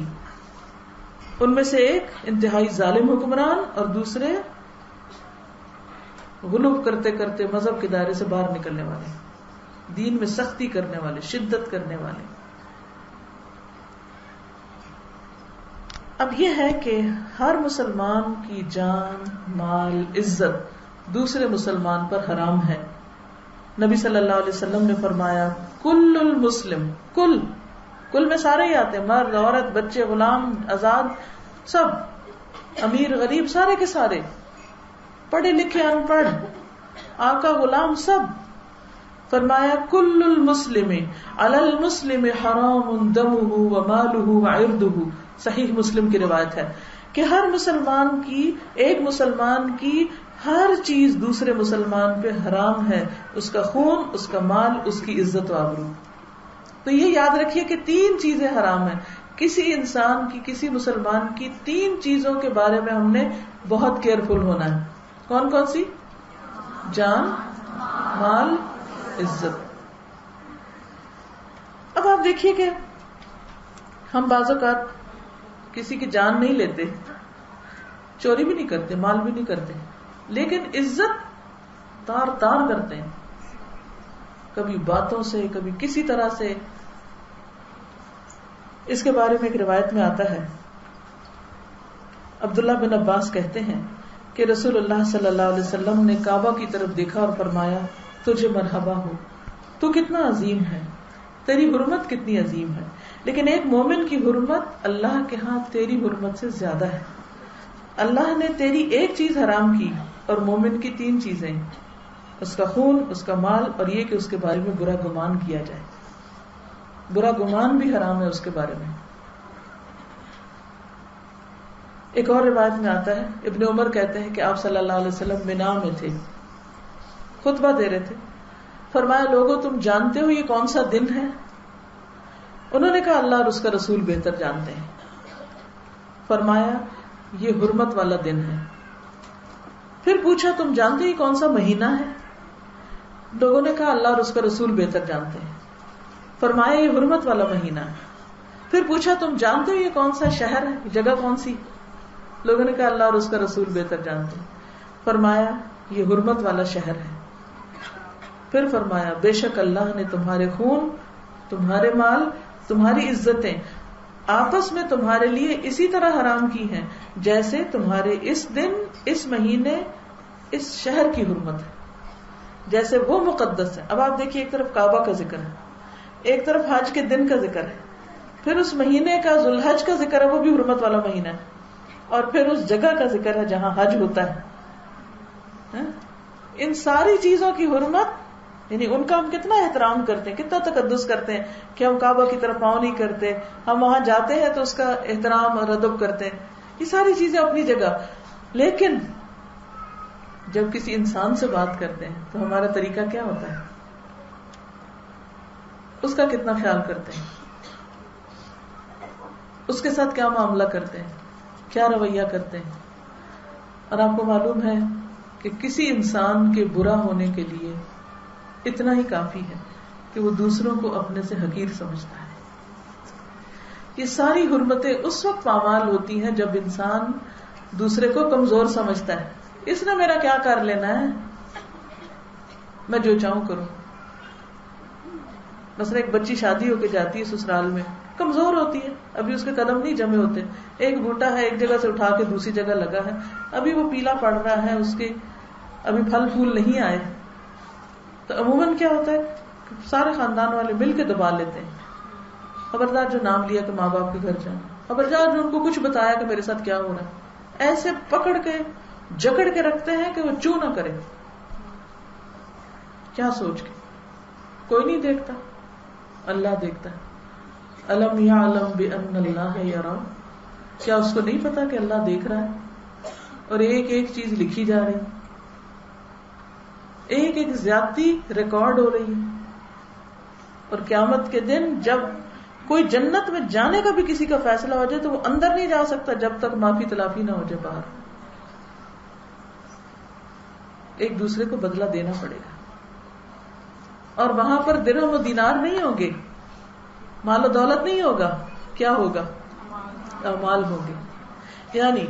ان میں سے ایک انتہائی ظالم حکمران اور دوسرے غلو کرتے کرتے مذہب کے دائرے سے باہر نکلنے والے, دین میں سختی کرنے والے, شدت کرنے والے. اب یہ ہے کہ ہر مسلمان کی جان, مال, عزت دوسرے مسلمان پر حرام ہے. نبی صلی اللہ علیہ وسلم نے فرمایا کل المسلم, کل میں سارے ہی آتے ہیں, مرد, عورت, بچے, غلام, آزاد, سب, امیر, غریب, سارے کے سارے, پڑھے لکھے, ان پڑھ, آقا, غلام, سب. فرمایا کل المسلم علی المسلم حرام دمہ ومالہ وعرضہ. صحیح مسلم کی روایت ہے کہ ہر مسلمان کی, ایک مسلمان کی ہر چیز دوسرے مسلمان پہ حرام ہے, اس کا خون, اس کا مال, اس کی عزت و آبرو. تو یہ یاد رکھیے کہ 3 چیزیں حرام ہیں. کسی انسان کی, کسی مسلمان کی 3 چیزوں کے بارے میں ہم نے بہت کیئرفل ہونا ہے. کون کون سی؟ جان, مال, عزت. اب آپ دیکھیے کہ ہم بعض اوقات کسی کی جان نہیں لیتے, چوری بھی نہیں کرتے, مال بھی نہیں کرتے, لیکن عزت تار کرتے ہیں, کبھی باتوں سے, کبھی کسی طرح سے. اس کے بارے میں ایک روایت میں آتا ہے, عبداللہ بن عباس کہتے ہیں کہ رسول اللہ صلی اللہ علیہ وسلم نے کعبہ کی طرف دیکھا اور فرمایا تجھے مرحبا ہو, تو کتنا عظیم ہے, تیری حرمت کتنی عظیم ہے. لیکن ایک مومن کی حرمت اللہ کے ہاں تیری حرمت سے زیادہ ہے. اللہ نے تیری ایک چیز حرام کی اور مومن کی 3 چیزیں, اس کا خون, اس کا مال, اور یہ کہ اس کے بارے میں برا گمان کیا جائے. برا گمان بھی حرام ہے اس کے بارے میں. ایک اور روایت میں آتا ہے, ابن عمر کہتے ہیں کہ آپ صلی اللہ علیہ وسلم مینا میں تھے, خطبہ دے رہے تھے. فرمایا لوگوں تم جانتے ہو یہ کون سا دن ہے؟ انہوں نے کہا اللہ اور اس کا رسول بہتر جانتے ہیں. فرمایا یہ حرمت والا دن ہے. پھر پوچھا تم جانتے ہی کون سا مہینہ ہے؟ لوگوں نے کہا اللہ اور اس کا رسول بہتر جانتے ہیں. فرمایا یہ حرمت والا مہینہ ہے. پھر پوچھا تم جانتے ہو یہ کون سا شہر ہے, جگہ کون سی؟ لوگوں نے کہا اللہ اور اس کا رسول بہتر جانتے ہیں. فرمایا یہ حرمت والا شہر ہے. پھر فرمایا بے شک اللہ نے تمہارے خون, تمہارے مال, تمہاری عزتیں آپس میں تمہارے لیے اسی طرح حرام کی ہیں جیسے تمہارے اس دن, اس مہینے, اس شہر کی حرمت ہے, جیسے وہ مقدس ہے. اب آپ دیکھیے ایک طرف کعبہ کا ذکر ہے, ایک طرف حج کے دن کا ذکر ہے, پھر اس مہینے کا ذوالحج کا ذکر ہے, وہ بھی حرمت والا مہینہ ہے, اور پھر اس جگہ کا ذکر ہے جہاں حج ہوتا ہے. ان ساری چیزوں کی حرمت، یعنی ان کا ہم کتنا احترام کرتے ہیں، کتنا تقدس کرتے ہیں کہ ہم کعبہ کی طرف پاؤں نہیں کرتے، ہم وہاں جاتے ہیں تو اس کا احترام اور ادب کرتے ہیں. یہ ساری چیزیں اپنی جگہ. لیکن جب کسی انسان سے بات کرتے ہیں تو ہمارا طریقہ کیا ہوتا ہے؟ اس کا کتنا خیال کرتے ہیں، اس کے ساتھ کیا معاملہ کرتے ہیں، کیا رویہ کرتے ہیں. اور آپ کو معلوم ہے کہ کسی انسان کے برا ہونے کے لیے اتنا ہی کافی ہے کہ وہ دوسروں کو اپنے سے حقیر سمجھتا ہے. یہ ساری حرمتیں اس وقت پامال ہوتی ہیں جب انسان دوسرے کو کمزور سمجھتا ہے. اس نے میرا کیا کر لینا ہے، میں جو چاہوں کروں. مثلا ایک بچی شادی ہو کے جاتی ہے سسرال میں، کمزور ہوتی ہے، ابھی اس کے قدم نہیں جمے ہوتے. ایک بوٹا ہے ایک جگہ سے اٹھا کے دوسری جگہ لگا ہے، ابھی وہ پیلا پڑ رہا ہے، اس کے ابھی پھل پھول نہیں آئے. تو عموماً کیا ہوتا ہے، سارے خاندان والے مل کے دبا لیتے ہیں. خبردار جو نام لیا کہ ماں باپ کے گھر جانا، خبردار جو ان کو کچھ بتایا کہ میرے ساتھ کیا ہو رہا ہے، ایسے پکڑ کے جکڑ کے رکھتے ہیں کہ وہ چوں نہ کرے. کیا سوچ کے؟ کوئی نہیں دیکھتا، اللہ دیکھتا ہے. الم یعلم بان اللہ یرا، کیا اس کو نہیں پتا کہ اللہ دیکھ رہا ہے اور ایک ایک چیز لکھی جا رہی، ایک ایک زیادتی ریکارڈ ہو رہی ہے. اور قیامت کے دن جب کوئی جنت میں جانے کا بھی کسی کا فیصلہ ہو جائے تو وہ اندر نہیں جا سکتا جب تک معافی تلافی نہ ہو جائے باہر. ایک دوسرے کو بدلہ دینا پڑے گا. اور وہاں پر درہم و دینار نہیں ہوں گے، مال و دولت نہیں ہوگا، کیا ہوگا؟ اعمال ہوں گے. یعنی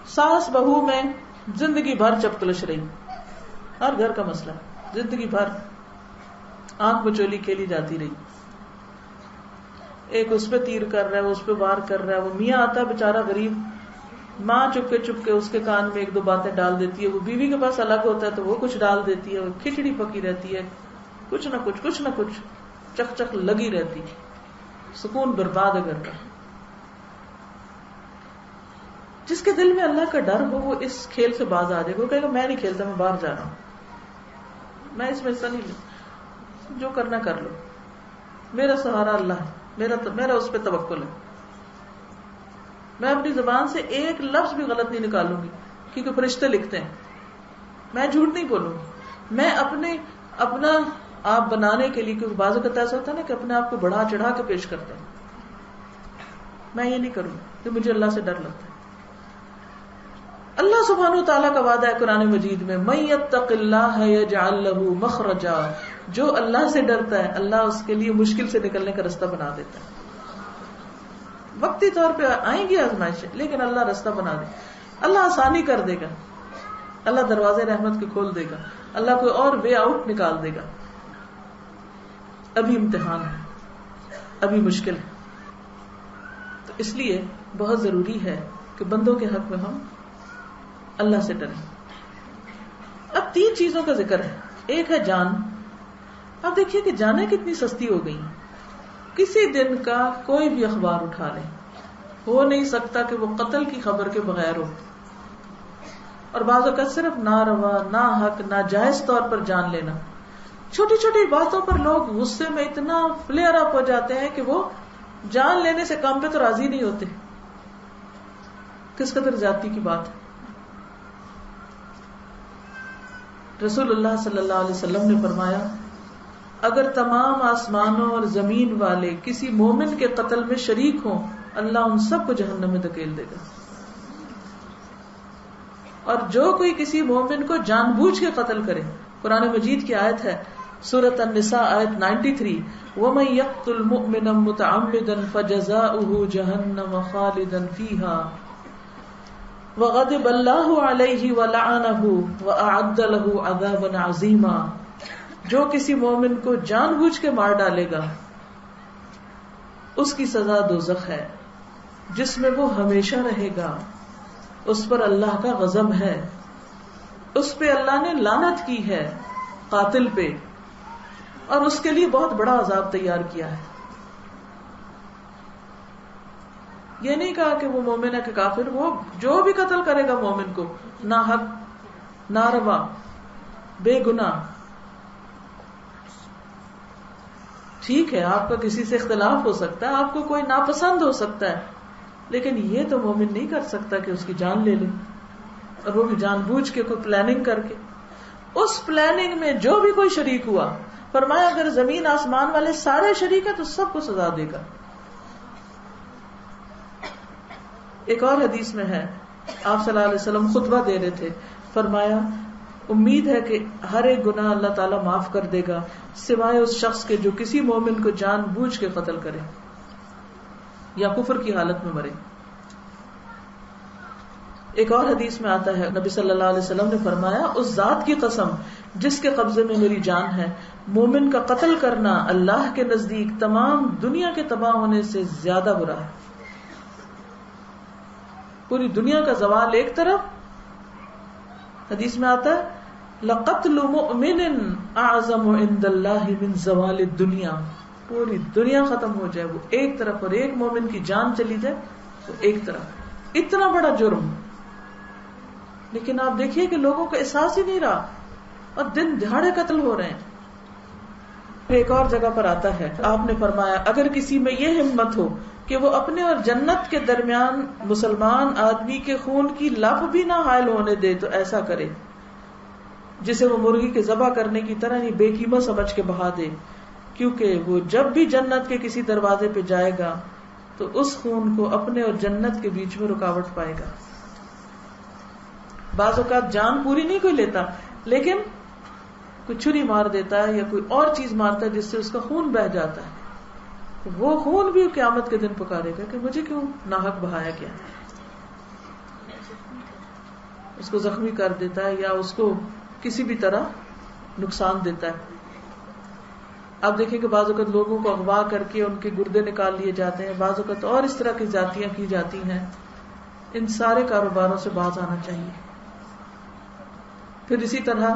ساس بہو میں زندگی بھر چپکلش رہی، ہر گھر کا مسئلہ، زندگی بھر آنکھ بچولی کھیلی جاتی رہی. ایک اس پہ تیر کر رہا ہے، وہ اس پہ وار کر رہا ہے. وہ میاں آتا ہے بیچارہ غریب، ماں چپ کے اس کے کان میں ایک دو باتیں ڈال دیتی ہے. وہ بیوی کے پاس الگ ہوتا ہے تو وہ کچھ ڈال دیتی ہے. وہ کھچڑی پکی رہتی ہے، کچھ نہ کچھ چک چک لگی رہتی. سکون برباد ہے گھر کا. جس کے دل میں اللہ کا ڈر ہو وہ اس کھیل سے باز آ جائے گا. وہ کہے گا میں نہیں کھیلتا، میں باہر جا رہا ہوں، میں اس میں حصہ نہیں لوں، جو کرنا کر لو، میرا سہارا اللہ ہے، میرا اس پہ توکل ہے. میں اپنی زبان سے ایک لفظ بھی غلط نہیں نکالوں گی کیونکہ فرشتے لکھتے ہیں. میں جھوٹ نہیں بولوں گی. میں اپنا آپ بنانے کے لیے، کیونکہ بعض اوقات ایسا ہوتا ہے نا کہ اپنے آپ کو بڑھا چڑھا کے پیش کرتے ہیں. میں یہ نہیں کروں کہ مجھے اللہ سے ڈر لگتا ہے. اللہ سبحانہ و تعالیٰ کا وعدہ ہے قرآن مجید میں، مَن یتق اللہ یجعل لہ مخرجا، جو اللہ سے ڈرتا ہے اللہ اس کے لیے مشکل سے نکلنے کا رستہ بنا دیتا ہے. وقتی طور پہ آئیں گی آزمائشیں لیکن اللہ رستہ بنا دے، اللہ آسانی کر دے گا، اللہ دروازے رحمت کے کھول دے گا، اللہ کوئی اور وے آؤٹ نکال دے گا. ابھی امتحان ہے، ابھی مشکل ہے. تو اس لیے بہت ضروری ہے کہ بندوں کے حق میں ہم اللہ سے ڈریں. اب 3 چیزوں کا ذکر ہے. ایک ہے جان. اب دیکھیے کہ جانیں کتنی سستی ہو گئی. کسی دن کا کوئی بھی اخبار اٹھا لیں، ہو نہیں سکتا کہ وہ قتل کی خبر کے بغیر ہو. اور بعض اوقات صرف ناروا، ناحق، ناجائز طور پر جان لینا. چھوٹی چھوٹی باتوں پر لوگ غصے میں اتنا فلیئر اپ ہو جاتے ہیں کہ وہ جان لینے سے کم پہ تو راضی نہیں ہوتے. کس قدر زیادتی کی بات ہے. رسول اللہ صلی اللہ علیہ وسلم نے فرمایا، اگر تمام آسمانوں اور زمین والے کسی مومن کے قتل میں شریک ہوں اللہ ان سب کو جہنم میں دھکیل دے گا. اور جو کوئی کسی مومن کو جان بوجھ کے قتل کرے، قرآن مجید کی آیت ہے سورۃ النساء آیت 93، وَمَن يَقْتُلْ مُؤْمِنًا مُتَعَمِّدًا فَجَزَاؤُهُ جَهَنَّمَ خَالِدًا فِيهَا وَغَضِبَ اللَّهُ عَلَيْهِ وَلَعَنَهُ وَأَعَدَّ لَهُ عَذَابًا عَظِيمًا. جو کسی مومن کو جان بوجھ کے مار ڈالے گا اس کی سزا دوزخ ہے جس میں وہ ہمیشہ رہے گا. اس پر اللہ کا غضب ہے، اس پہ اللہ نے لعنت کی ہے قاتل پہ، اور اس کے لیے بہت بڑا عذاب تیار کیا ہے. یہ نہیں کہا کہ وہ مومن ہے کہ کافر. وہ جو بھی قتل کرے گا مومن کو ناحق ناروا، بے گناہ. ٹھیک ہے آپ کا کسی سے اختلاف ہو سکتا ہے، آپ کو کوئی ناپسند ہو سکتا ہے، لیکن یہ تو مومن نہیں کر سکتا کہ اس کی جان لے لے، اور وہ بھی جان بوجھ کے کوئی پلاننگ کر کے. اس پلاننگ میں جو بھی کوئی شریک ہوا، فرمایا اگر زمین آسمان والے سارے شریک ہیں تو سب کو سزا دے گا. ایک اور حدیث میں ہے، آپ صلی اللہ علیہ وسلم خطبہ دے رہے تھے، فرمایا امید ہے کہ ہر ایک گناہ اللہ تعالیٰ معاف کر دے گا سوائے اس شخص کے جو کسی مومن کو جان بوجھ کے قتل کرے یا کفر کی حالت میں مرے. ایک اور حدیث میں آتا ہے، نبی صلی اللہ علیہ وسلم نے فرمایا اس ذات کی قسم جس کے قبضے میں میری جان ہے، مومن کا قتل کرنا اللہ کے نزدیک تمام دنیا کے تباہ ہونے سے زیادہ برا ہے. پوری دنیا کا زوال ایک طرف، حدیث میں آتا ہے لَقَتْلُ مُؤْمِنٍ أَعْظَمُ عِنْدَ اللَّهِ مِنْ زَوَالِ الدُّنْيَا. پوری دنیا ختم ہو جائے وہ ایک طرف، اور ایک مومن کی جان چلی جائے وہ ایک طرف، اتنا بڑا جرم. لیکن آپ دیکھیے کہ لوگوں کا احساس ہی نہیں رہا اور دن دہاڑے قتل ہو رہے ہیں. ایک اور جگہ پر آتا ہے، آپ نے فرمایا اگر کسی میں یہ ہمت ہو کہ وہ اپنے اور جنت کے درمیان مسلمان آدمی کے خون کی لپ بھی نہ حائل ہونے دے تو ایسا کرے، جسے وہ مرغی کے ذبح کرنے کی طرح ہی بے قیمت سمجھ کے بہا دے، کیونکہ وہ جب بھی جنت کے کسی دروازے پہ جائے گا تو اس خون کو اپنے اور جنت کے بیچ میں رکاوٹ پائے گا. بعض اوقات جان پوری نہیں کوئی لیتا، لیکن کوئی چھری مار دیتا ہے یا کوئی اور چیز مارتا ہے جس سے اس کا خون بہہ جاتا ہے، تو وہ خون بھی قیامت کے دن پکارے گا کہ مجھے کیوں ناحق بہایا گیا. اس کو زخمی کر دیتا ہے یا اس کو کسی بھی طرح نقصان دیتا ہے. آپ دیکھیں کہ بعض اوقات لوگوں کو اغوا کر کے ان کے گردے نکال لیے جاتے ہیں، بعض اوقات اور اس طرح کی زیادتیاں کی جاتی ہیں. ان سارے کاروباروں سے باز آنا چاہیے. پھر اسی طرح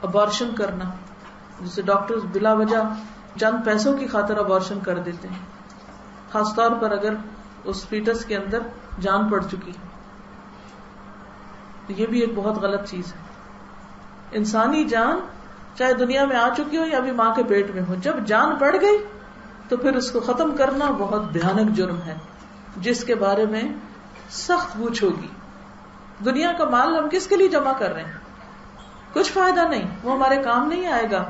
ابارشن کرنا، جسے ڈاکٹر بلا وجہ چند پیسوں کی خاطر ابارشن کر دیتے ہیں، خاص طور پر اگر اس فیٹس کے اندر جان پڑ چکی. یہ بھی ایک بہت غلط چیز ہے. انسانی جان چاہے دنیا میں آ چکی ہو یا ابھی ماں کے پیٹ میں ہو، جب جان پڑ گئی تو پھر اس کو ختم کرنا بہت بھیانک جرم ہے جس کے بارے میں سخت پوچھ ہوگی. دنیا کا مال ہم کس کے لیے جمع کر رہے ہیں؟ کچھ فائدہ نہیں، وہ ہمارے کام نہیں آئے گا.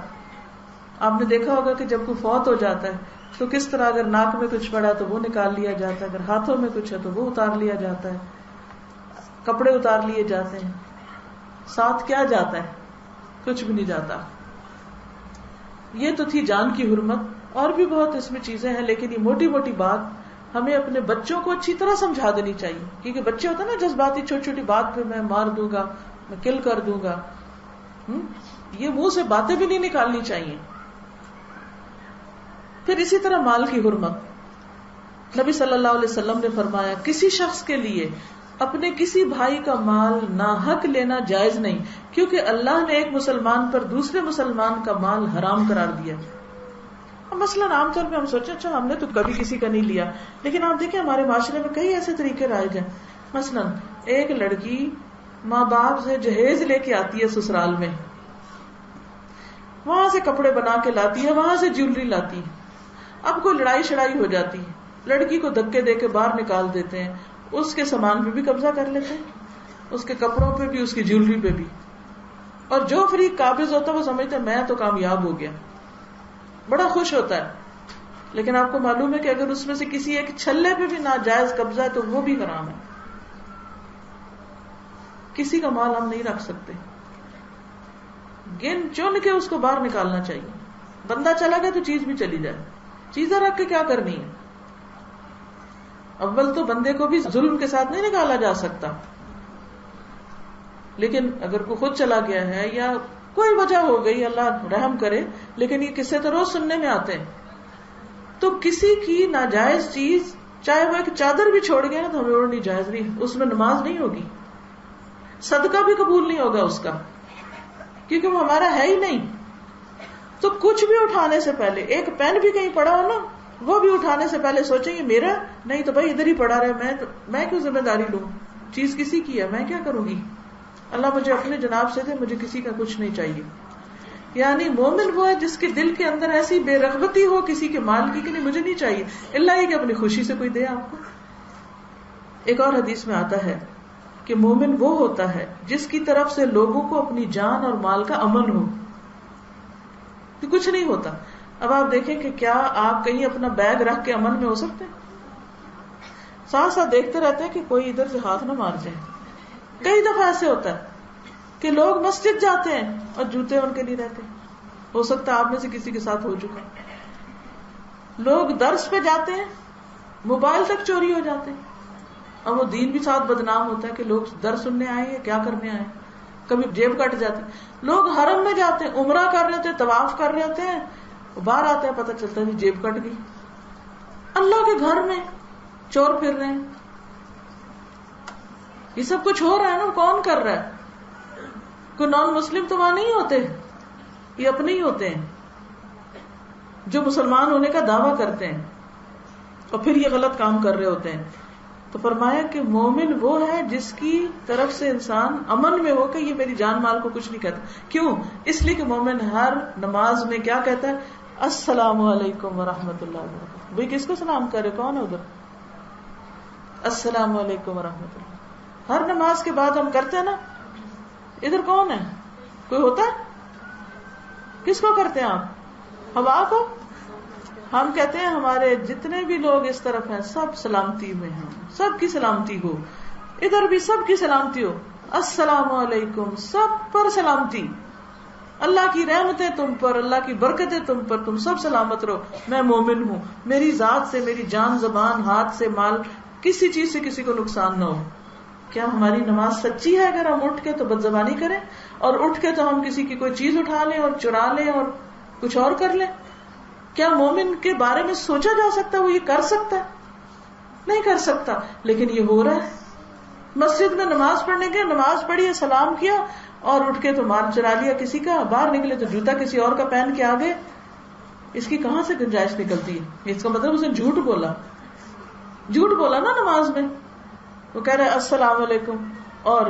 آپ نے دیکھا ہوگا کہ جب کوئی فوت ہو جاتا ہے تو کس طرح اگر ناک میں کچھ پڑا تو وہ نکال لیا جاتا ہے، اگر ہاتھوں میں کچھ ہے تو وہ اتار لیا جاتا ہے، کپڑے اتار لیے جاتے ہیں. ساتھ کیا جاتا ہے؟ کچھ بھی نہیں جاتا. یہ تو تھی جان کی حرمت، اور بھی بہت اس میں چیزیں ہیں، لیکن یہ موٹی موٹی بات ہمیں اپنے بچوں کو اچھی طرح سمجھا دینی چاہیے، کیونکہ بچے ہوتے ہیں نا جذباتی، چھوٹی چھوٹی بات پہ میں مار دوں گا، میں کل کر دوں گا. یہ منہ سے باتیں بھی نہیں نکالنی چاہیے. پھر اسی طرح مال کی حرمت، نبی صلی اللہ علیہ وسلم نے فرمایا کسی شخص کے لیے اپنے کسی بھائی کا مال ناحق لینا جائز نہیں، کیونکہ اللہ نے ایک مسلمان پر دوسرے مسلمان کا مال حرام قرار دیا. اب مثلاً عام طور پہ ہم سوچیں اچھا ہم نے تو کبھی کسی کا نہیں لیا، لیکن آپ دیکھیں ہمارے معاشرے میں کئی ایسے طریقے رائج ہیں. مثلاً ایک لڑکی ماں باپ سے جہیز لے کے آتی ہے سسرال میں، وہاں سے کپڑے بنا کے لاتی ہے، وہاں سے جیولری لاتی ہے. اب کوئی لڑائی شڑائی ہو جاتی ہے، لڑکی کو دھکے دے کے باہر نکال دیتے ہیں، اس کے سامان پہ بھی قبضہ کر لیتے ہیں، اس کے کپڑوں پہ بھی، اس کی جیولری پہ بھی. اور جو فریق قابض ہوتا ہے وہ سمجھتا ہے میں تو کامیاب ہو گیا، بڑا خوش ہوتا ہے. لیکن آپ کو معلوم ہے کہ اگر اس میں سے کسی ایک چھلے پہ بھی ناجائز قبضہ ہے تو وہ بھی حرام ہے. کسی کا مال ہم نہیں رکھ سکتے، گن چن کے اس کو باہر نکالنا چاہیے. بندہ چلا گیا تو چیز بھی چلی جائے، چیزیں رکھ کے کیا کرنی ہے؟ اول تو بندے کو بھی ظلم کے ساتھ نہیں نکالا جا سکتا، لیکن اگر کوئی خود چلا گیا ہے یا کوئی وجہ ہو گئی، اللہ رحم کرے، لیکن یہ قصے تو روز سننے میں آتے ہیں، تو کسی کی ناجائز چیز چاہے وہ ایک چادر بھی چھوڑ گیا نا تو ہمیں اوڑھنی جائز نہیں، اس میں نماز نہیں ہوگی، صدقہ بھی قبول نہیں ہوگا اس کا، کیونکہ وہ ہمارا ہے ہی نہیں. تو کچھ بھی اٹھانے سے پہلے، ایک پین بھی کہیں پڑا ہو نا، وہ بھی اٹھانے سے پہلے سوچیں یہ میرا نہیں تو بھائی ادھر ہی پڑا رہے، میں کیوں ذمہ داری لوں، چیز کسی کی ہے، میں کیا کروں گی. اللہ مجھے اپنے جناب سے دے، مجھے کسی کا کچھ نہیں چاہیے. یعنی مومن وہ ہے جس کے دل کے اندر ایسی بے رغبتی ہو کسی کے مال کی کہ نہیں مجھے نہیں چاہیے، اللہ یہ کہ اپنی خوشی سے کوئی دے آپ کو. ایک اور حدیث میں آتا ہے کہ مومن وہ ہوتا ہے جس کی طرف سے لوگوں کو اپنی جان اور مال کا امن ہو، کہ کچھ نہیں ہوتا. اب آپ دیکھیں کہ کیا آپ کہیں اپنا بیگ رکھ کے امن میں ہو سکتے ہیں؟ ساتھ ساتھ دیکھتے رہتے ہیں کہ کوئی ادھر سے ہاتھ نہ مار جائے. کئی دفعہ ایسے ہوتا ہے کہ لوگ مسجد جاتے ہیں اور جوتے ان کے لیے رہتے ہیں. ہو سکتا ہے آپ میں سے کسی کے ساتھ ہو چکا. لوگ درس پہ جاتے ہیں، موبائل تک چوری ہو جاتے ہیں، اور وہ دین بھی ساتھ بدنام ہوتا ہے کہ لوگ درس سننے آئے ہیں کیا کرنے آئے. کبھی جیب کٹ جاتے ہیں. لوگ حرم میں جاتے ہیں، عمرہ کر رہے ہوتے ہیں، طواف کر رہے ہوتے ہیں، باہر آتے ہیں پتہ چلتا ہے جیب کٹ گئی. اللہ کے گھر میں چور پھر رہے ہیں. یہ سب کچھ ہو رہا ہے نا، کون کر رہا ہے؟ کوئی نان مسلم تو وہاں نہیں ہوتے، یہ اپنے ہی ہوتے ہیں جو مسلمان ہونے کا دعویٰ کرتے ہیں اور پھر یہ غلط کام کر رہے ہوتے ہیں. تو فرمایا کہ مومن وہ ہے جس کی طرف سے انسان امن میں ہو کہ یہ میری جان مال کو کچھ نہیں کہتا. کیوں؟ اس لیے کہ مومن ہر نماز میں کیا کہتا ہے؟ السلام علیکم ورحمۃ اللہ وبرکاتہ. بھائی کس کو سلام کرے؟ کون ہے ادھر؟ السلام علیکم ورحمۃ اللہ. ہر نماز کے بعد ہم کرتے ہیں نا. ادھر کون ہے؟ کوئی ہوتا ہے؟ کس کو کرتے ہیں آپ؟ ہوا کو. ہم کہتے ہیں ہمارے جتنے بھی لوگ اس طرف ہیں سب سلامتی میں ہیں، سب کی سلامتی ہو. ادھر بھی سب کی سلامتی ہو. السلام علیکم، سب پر سلامتی. اللہ کی رحمتیں تم پر، اللہ کی برکتیں تم پر، تم سب سلامت رہو. میں مومن ہوں، میری ذات سے، میری جان، زبان، ہاتھ سے، مال، کسی چیز سے کسی کو نقصان نہ ہو. کیا ہماری نماز سچی ہے اگر ہم اٹھ کے تو بد زبانی کریں، اور اٹھ کے تو ہم کسی کی کوئی چیز اٹھا لیں اور چرا لیں اور کچھ اور کر لیں؟ کیا مومن کے بارے میں سوچا جا سکتا ہے وہ یہ کر سکتا ہے؟ نہیں کر سکتا. لیکن یہ ہو رہا ہے. مسجد میں نماز پڑھنے گئے، نماز پڑھی، سلام کیا اور اٹھ کے تو مال چرا لیا کسی کا، باہر نکلے تو جوتا کسی اور کا پہن کے آگے. اس کی کہاں سے گنجائش نکلتی ہے؟ اس کا مطلب اس نے جھوٹ بولا. جھوٹ بولا نا نماز میں. وہ کہہ رہا ہے السلام علیکم اور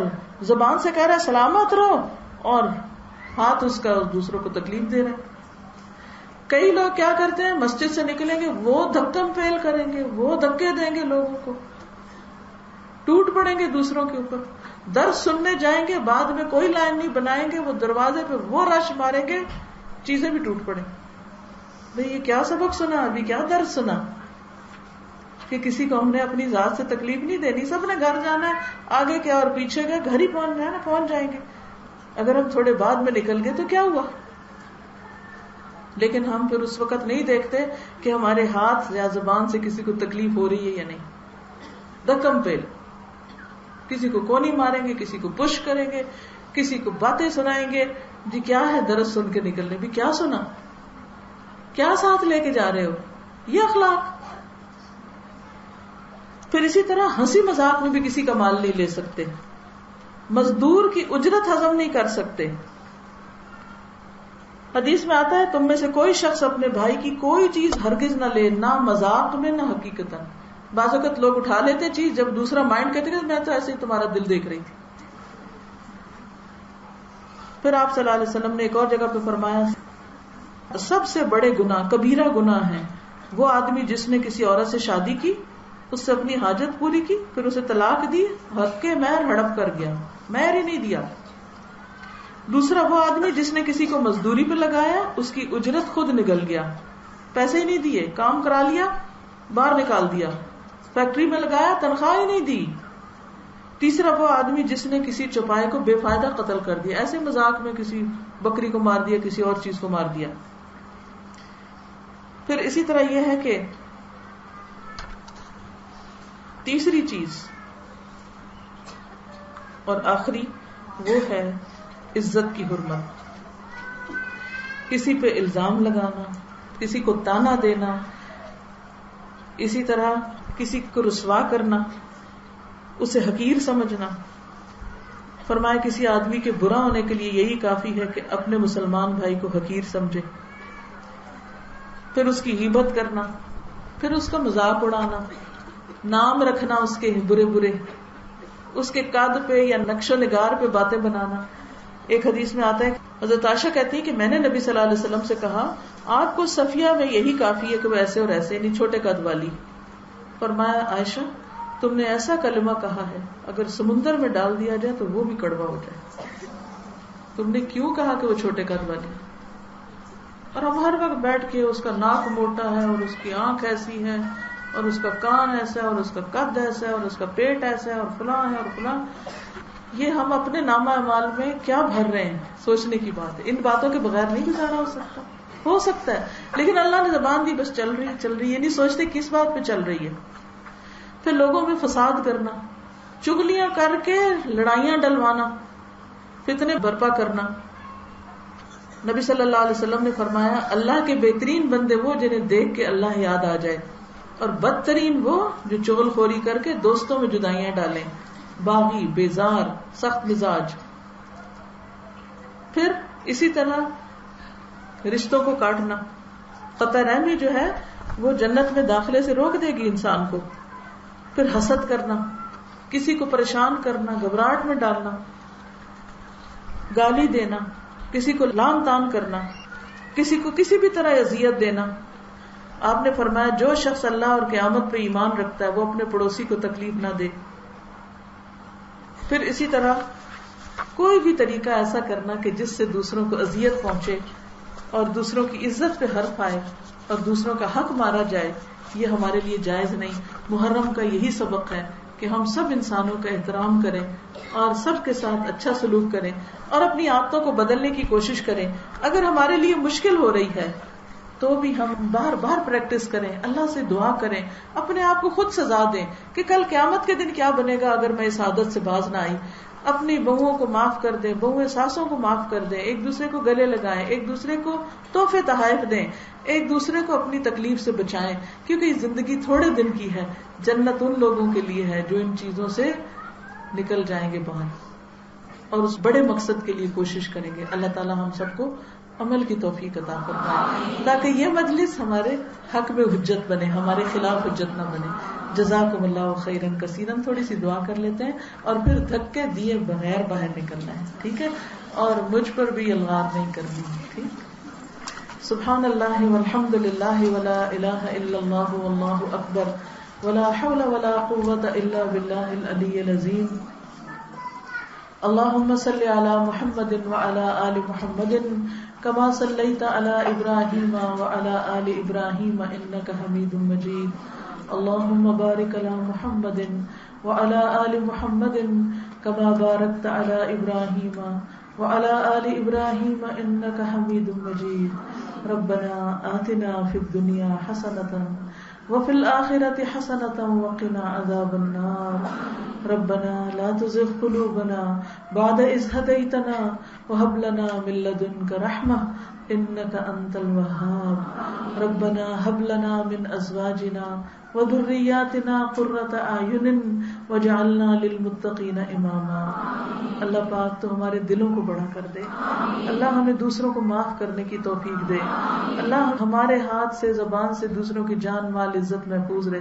زبان سے کہہ رہا ہے سلامت رہو، اور ہاتھ اس کا دوسروں کو تکلیف دے رہا ہے. کئی لوگ کیا کرتے ہیں؟ مسجد سے نکلیں گے وہ دھکم پھیل کریں گے، وہ دھکے دیں گے، لوگوں کو ٹوٹ پڑیں گے دوسروں کے اوپر. درس سننے جائیں گے، بعد میں کوئی لائن نہیں بنائیں گے، وہ دروازے پہ وہ رش ماریں گے، چیزیں بھی ٹوٹ پڑیں. بھئی یہ کیا سبق سنا، ابھی کیا درس سنا کہ کسی کو ہم نے اپنی ذات سے تکلیف نہیں دینی. سب نے گھر جانا ہے، آگے کیا اور پیچھے کیا، گھر ہی پہنچنا ہے نا، پہنچ جائیں گے. اگر ہم تھوڑے بعد میں نکل گئے تو کیا ہوا؟ لیکن ہم پھر اس وقت نہیں دیکھتے کہ ہمارے ہاتھ یا زبان سے کسی کو تکلیف ہو رہی ہے یا نہیں. دکم پہ کسی کو کونی ماریں گے، کسی کو پش کریں گے، کسی کو باتیں سنائیں گے. جی کیا ہے درس سن کے نکلنے بھی؟ کیا سنا؟ کیا ساتھ لے کے جا رہے ہو؟ یہ اخلاق. پھر اسی طرح ہنسی مذاق میں بھی کسی کا مال نہیں لے سکتے، مزدور کی اجرت ہضم نہیں کر سکتے. حدیث میں آتا ہے تم میں سے کوئی شخص اپنے بھائی کی کوئی چیز ہرگز نہ لے، نہ مذاق میں نہ حقیقتاً. بعض اوقات لوگ اٹھا لیتے چیز، جب دوسرا مائنڈ کہتے کہ میں تو ایسے ہی تمہارا دل دیکھ رہی تھی. پھر آپ صلی اللہ علیہ وسلم نے ایک اور جگہ پہ فرمایا سب سے بڑے گناہ، کبیرہ گناہ ہیں وہ آدمی جس نے کسی عورت سے شادی کی، اس سے اپنی حاجت پوری کی، پھر اسے طلاق دی، حق کے مہر ہڑپ کر گیا، مہر ہی نہیں دیا. دوسرا وہ آدمی جس نے کسی کو مزدوری پہ لگایا، اس کی اجرت خود نکل گیا، پیسے ہی نہیں دیے، کام کرا لیا، باہر نکال دیا، فیکٹری میں لگایا، تنخواہ ہی نہیں دی. تیسرا وہ آدمی جس نے کسی چوپائے کو بے فائدہ قتل کر دیا، ایسے مذاق میں کسی بکری کو مار دیا، کسی اور چیز کو مار دیا. پھر اسی طرح یہ ہے کہ تیسری چیز اور آخری وہ ہے عزت کی حرمت. کسی پہ الزام لگانا، کسی کو تانا دینا، اسی طرح کسی کو رسوا کرنا، اسے حقیر سمجھنا. فرمایا کسی آدمی کے برا ہونے کے لیے یہی کافی ہے کہ اپنے مسلمان بھائی کو حقیر سمجھے. پھر اس کی غیبت کرنا، پھر اس کا مذاق اڑانا، نام رکھنا اس کے برے برے، اس کے قد پہ یا نقش و نگار پہ باتیں بنانا. ایک حدیث میں آتا ہے حضرت عائشہ کہتی ہے کہ میں نے نبی صلی اللہ علیہ وسلم سے کہا آپ کو صفیہ میں یہی کافی ہے کہ وہ ایسے اور ایسے یعنی چھوٹے قد والی. فرمایا عائشہ تم نے ایسا کلمہ کہا ہے اگر سمندر میں ڈال دیا جائے تو وہ بھی کڑوا ہو جائے. تم نے کیوں کہا کہ وہ چھوٹے قد والی؟ اور ہم ہر وقت بیٹھ کے اس کا ناک موٹا ہے اور اس کی آنکھ ایسی ہے اور اس کا کان ایسا ہے اور اس کا قد ایسا ہے اور اس کا پیٹ ایسا ہے اور فلاں ہے اور فلاں. یہ ہم اپنے نامہ اعمال میں کیا بھر رہے ہیں سوچنے کی بات ہے. ان باتوں کے بغیر نہیں گزارا ہو سکتا ہے لیکن اللہ نے زبان دی بس چل رہی ہے نہیں سوچتے کس بات پہ چل رہی ہے. پھر لوگوں میں فساد کرنا, چغلیاں کر کے لڑائیاں ڈلوانا, فتنے برپا کرنا. نبی صلی اللہ علیہ وسلم نے فرمایا اللہ کے بہترین بندے وہ جنہیں دیکھ کے اللہ یاد آ جائے, اور بدترین وہ جو چغل خوری کر کے دوستوں میں جدائیاں ڈالیں, باغی, بیزار, سخت مزاج. پھر اسی طرح رشتوں کو کاٹنا, قطع رحمی جو ہے وہ جنت میں داخلے سے روک دے گی انسان کو. پھر حسد کرنا, کسی کو پریشان کرنا, گھبراہٹ میں ڈالنا, گالی دینا, کسی کو لان تان کرنا, کسی کو کسی بھی طرح اذیت دینا. آپ نے فرمایا جو شخص اللہ اور قیامت پہ ایمان رکھتا ہے وہ اپنے پڑوسی کو تکلیف نہ دے. پھر اسی طرح کوئی بھی طریقہ ایسا کرنا کہ جس سے دوسروں کو اذیت پہنچے اور دوسروں کی عزت پہ حرف آئے اور دوسروں کا حق مارا جائے, یہ ہمارے لیے جائز نہیں. محرم کا یہی سبق ہے کہ ہم سب انسانوں کا احترام کریں اور سب کے ساتھ اچھا سلوک کریں اور اپنی عادتوں کو بدلنے کی کوشش کریں. اگر ہمارے لیے مشکل ہو رہی ہے تو بھی ہم بار بار پریکٹس کریں, اللہ سے دعا کریں, اپنے آپ کو خود سزا دیں کہ کل قیامت کے دن کیا بنے گا اگر میں اس عادت سے باز نہ آئی. اپنی بہوؤں کو معاف کر دیں, بہویں ساسوں کو معاف کر دیں, ایک دوسرے کو گلے لگائیں, ایک دوسرے کو تحفے تحائف دیں, ایک دوسرے کو اپنی تکلیف سے بچائیں, کیونکہ یہ زندگی تھوڑے دن کی ہے. جنت ان لوگوں کے لیے ہے جو ان چیزوں سے نکل جائیں گے باہر اور اس بڑے مقصد کے لیے کوشش کریں گے. اللہ تعالی ہم سب کو عمل کی توفیق عطا فرمائے تاکہ یہ مجلس ہمارے حق میں حجت بنے, ہمارے خلاف حجت نہ بنے. جزاکم اللہ خیرا کثیرا. تھوڑی سی دعا کر لیتے ہیں اور پھر دھکے دیے بغیر باہر نکلنا ہے, ٹھیک ہے, اور مجھ پر بھی الغار نہیں کرنی, ٹھیک. سبحان اللہ والحمد للہ ولا الہ الا اللہ واللہ اکبر ولا حول ولا قوۃ الا باللہ العلی العظیم. اللهم صل على محمد وعلى آل محمد كما صليت على إبراهيم وعلى آل إبراهيم إنك حميد مجيد. اللهم بارك على محمد وعلى آل محمد كما باركت على إبراهيم وعلى آل إبراهيم إنك حميد مجيد. ربنا آتنا في الدنيا حسنة وفي الآخرة حسنة وقنا عذاب النار. ربنا لا تزغ قلوبنا بعد إذ هديتنا وهب لنا من لدنك رحمة إنك أنت الوهاب. ربنا هب لنا من أزواجنا وذرياتنا قرة أعين واجعلنا للمتقين إماما. اللہ پاک تو ہمارے دلوں کو بڑا کر دے, اللہ ہمیں دوسروں کو معاف کرنے کی توفیق دے, اللہ ہمارے ہاتھ سے زبان سے دوسروں کی جان مال عزت محفوظ رہے,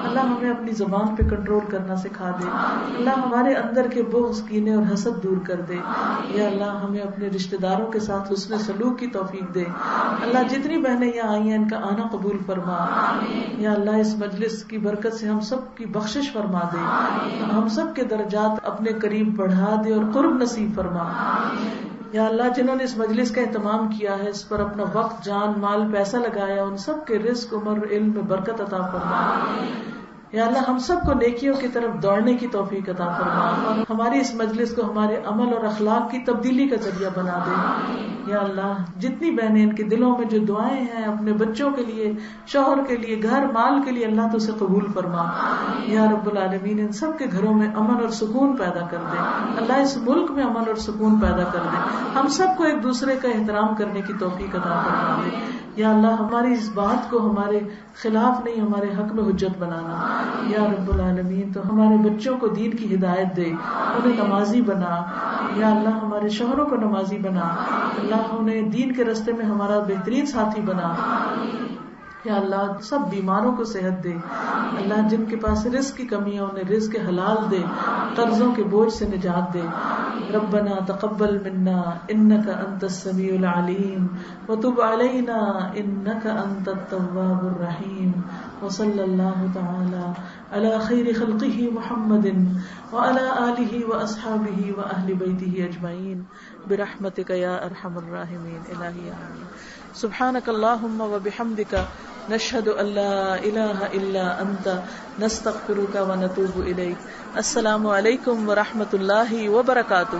اللہ ہمیں اپنی زبان پہ کنٹرول کرنا سکھا دے, اللہ ہمارے اندر کے بغض کینے اور حسد دور کر دے. یا اللہ ہمیں اپنے رشتہ داروں کے ساتھ حسن سلوک کی توفیق دے. اللہ جتنی بہنیں یہاں آئی ہیں ان کا آنا قبول فرما. یا اللہ اس مجلس کی برکت سے ہم سب کی بخشش فرما دے, ہم سب کے درجات اپنے قریب بڑھا دے اور قرب نصیب فرما. یا اللہ جنہوں نے اس مجلس کا اہتمام کیا ہے, اس پر اپنا وقت جان مال پیسہ لگایا, ان سب کے رزق عمر علم میں برکت عطا فرما. یا اللہ ہم سب کو نیکیوں کی طرف دوڑنے کی توفیق عطا فرما اور ہماری اس مجلس کو ہمارے عمل اور اخلاق کی تبدیلی کا ذریعہ بنا دے. یا اللہ جتنی بہنیں ان کے دلوں میں جو دعائیں ہیں اپنے بچوں کے لیے, شوہر کے لیے, گھر مال کے لیے, اللہ تو اسے قبول فرما. یا رب العالمین ان سب کے گھروں میں امن اور سکون پیدا کر دے. اللہ اس ملک میں امن اور سکون پیدا کر دے. ہم سب کو ایک دوسرے کا احترام کرنے کی توفیق عطا فرما دے. یا اللہ ہماری اس بات کو ہمارے خلاف نہیں ہمارے حق میں حجت بنانا. یا رب العالمین تو ہمارے بچوں کو دین کی ہدایت دے, انہیں نمازی بنا. یا اللہ ہمارے شوہروں کو نمازی بنا, اللہ انہیں دین کے راستے میں ہمارا بہترین ساتھی بنا. یا اللہ سب بیماروں کو صحت دے، اللہ جن کے پاس رزق کی کمی ہے انہیں رزق حلال دے، قرضوں کے بوجھ سے نجات دے. ربنا تقبل منا انك انت السميع العليم وتب علينا انك انت التواب الرحيم. وصلى الله تعالى على خير خلقه محمد وعلى آله وأصحابه وأهل بيته أجمعين برحمتك يا أرحم الراحمين. إلهي آمين. سبحانك اللهم وبحمدك نشهد أن لا إله إلا أنت نستغفرك ونتوب إليك. السلام علیکم ورحمۃ اللہ وبرکاتہ.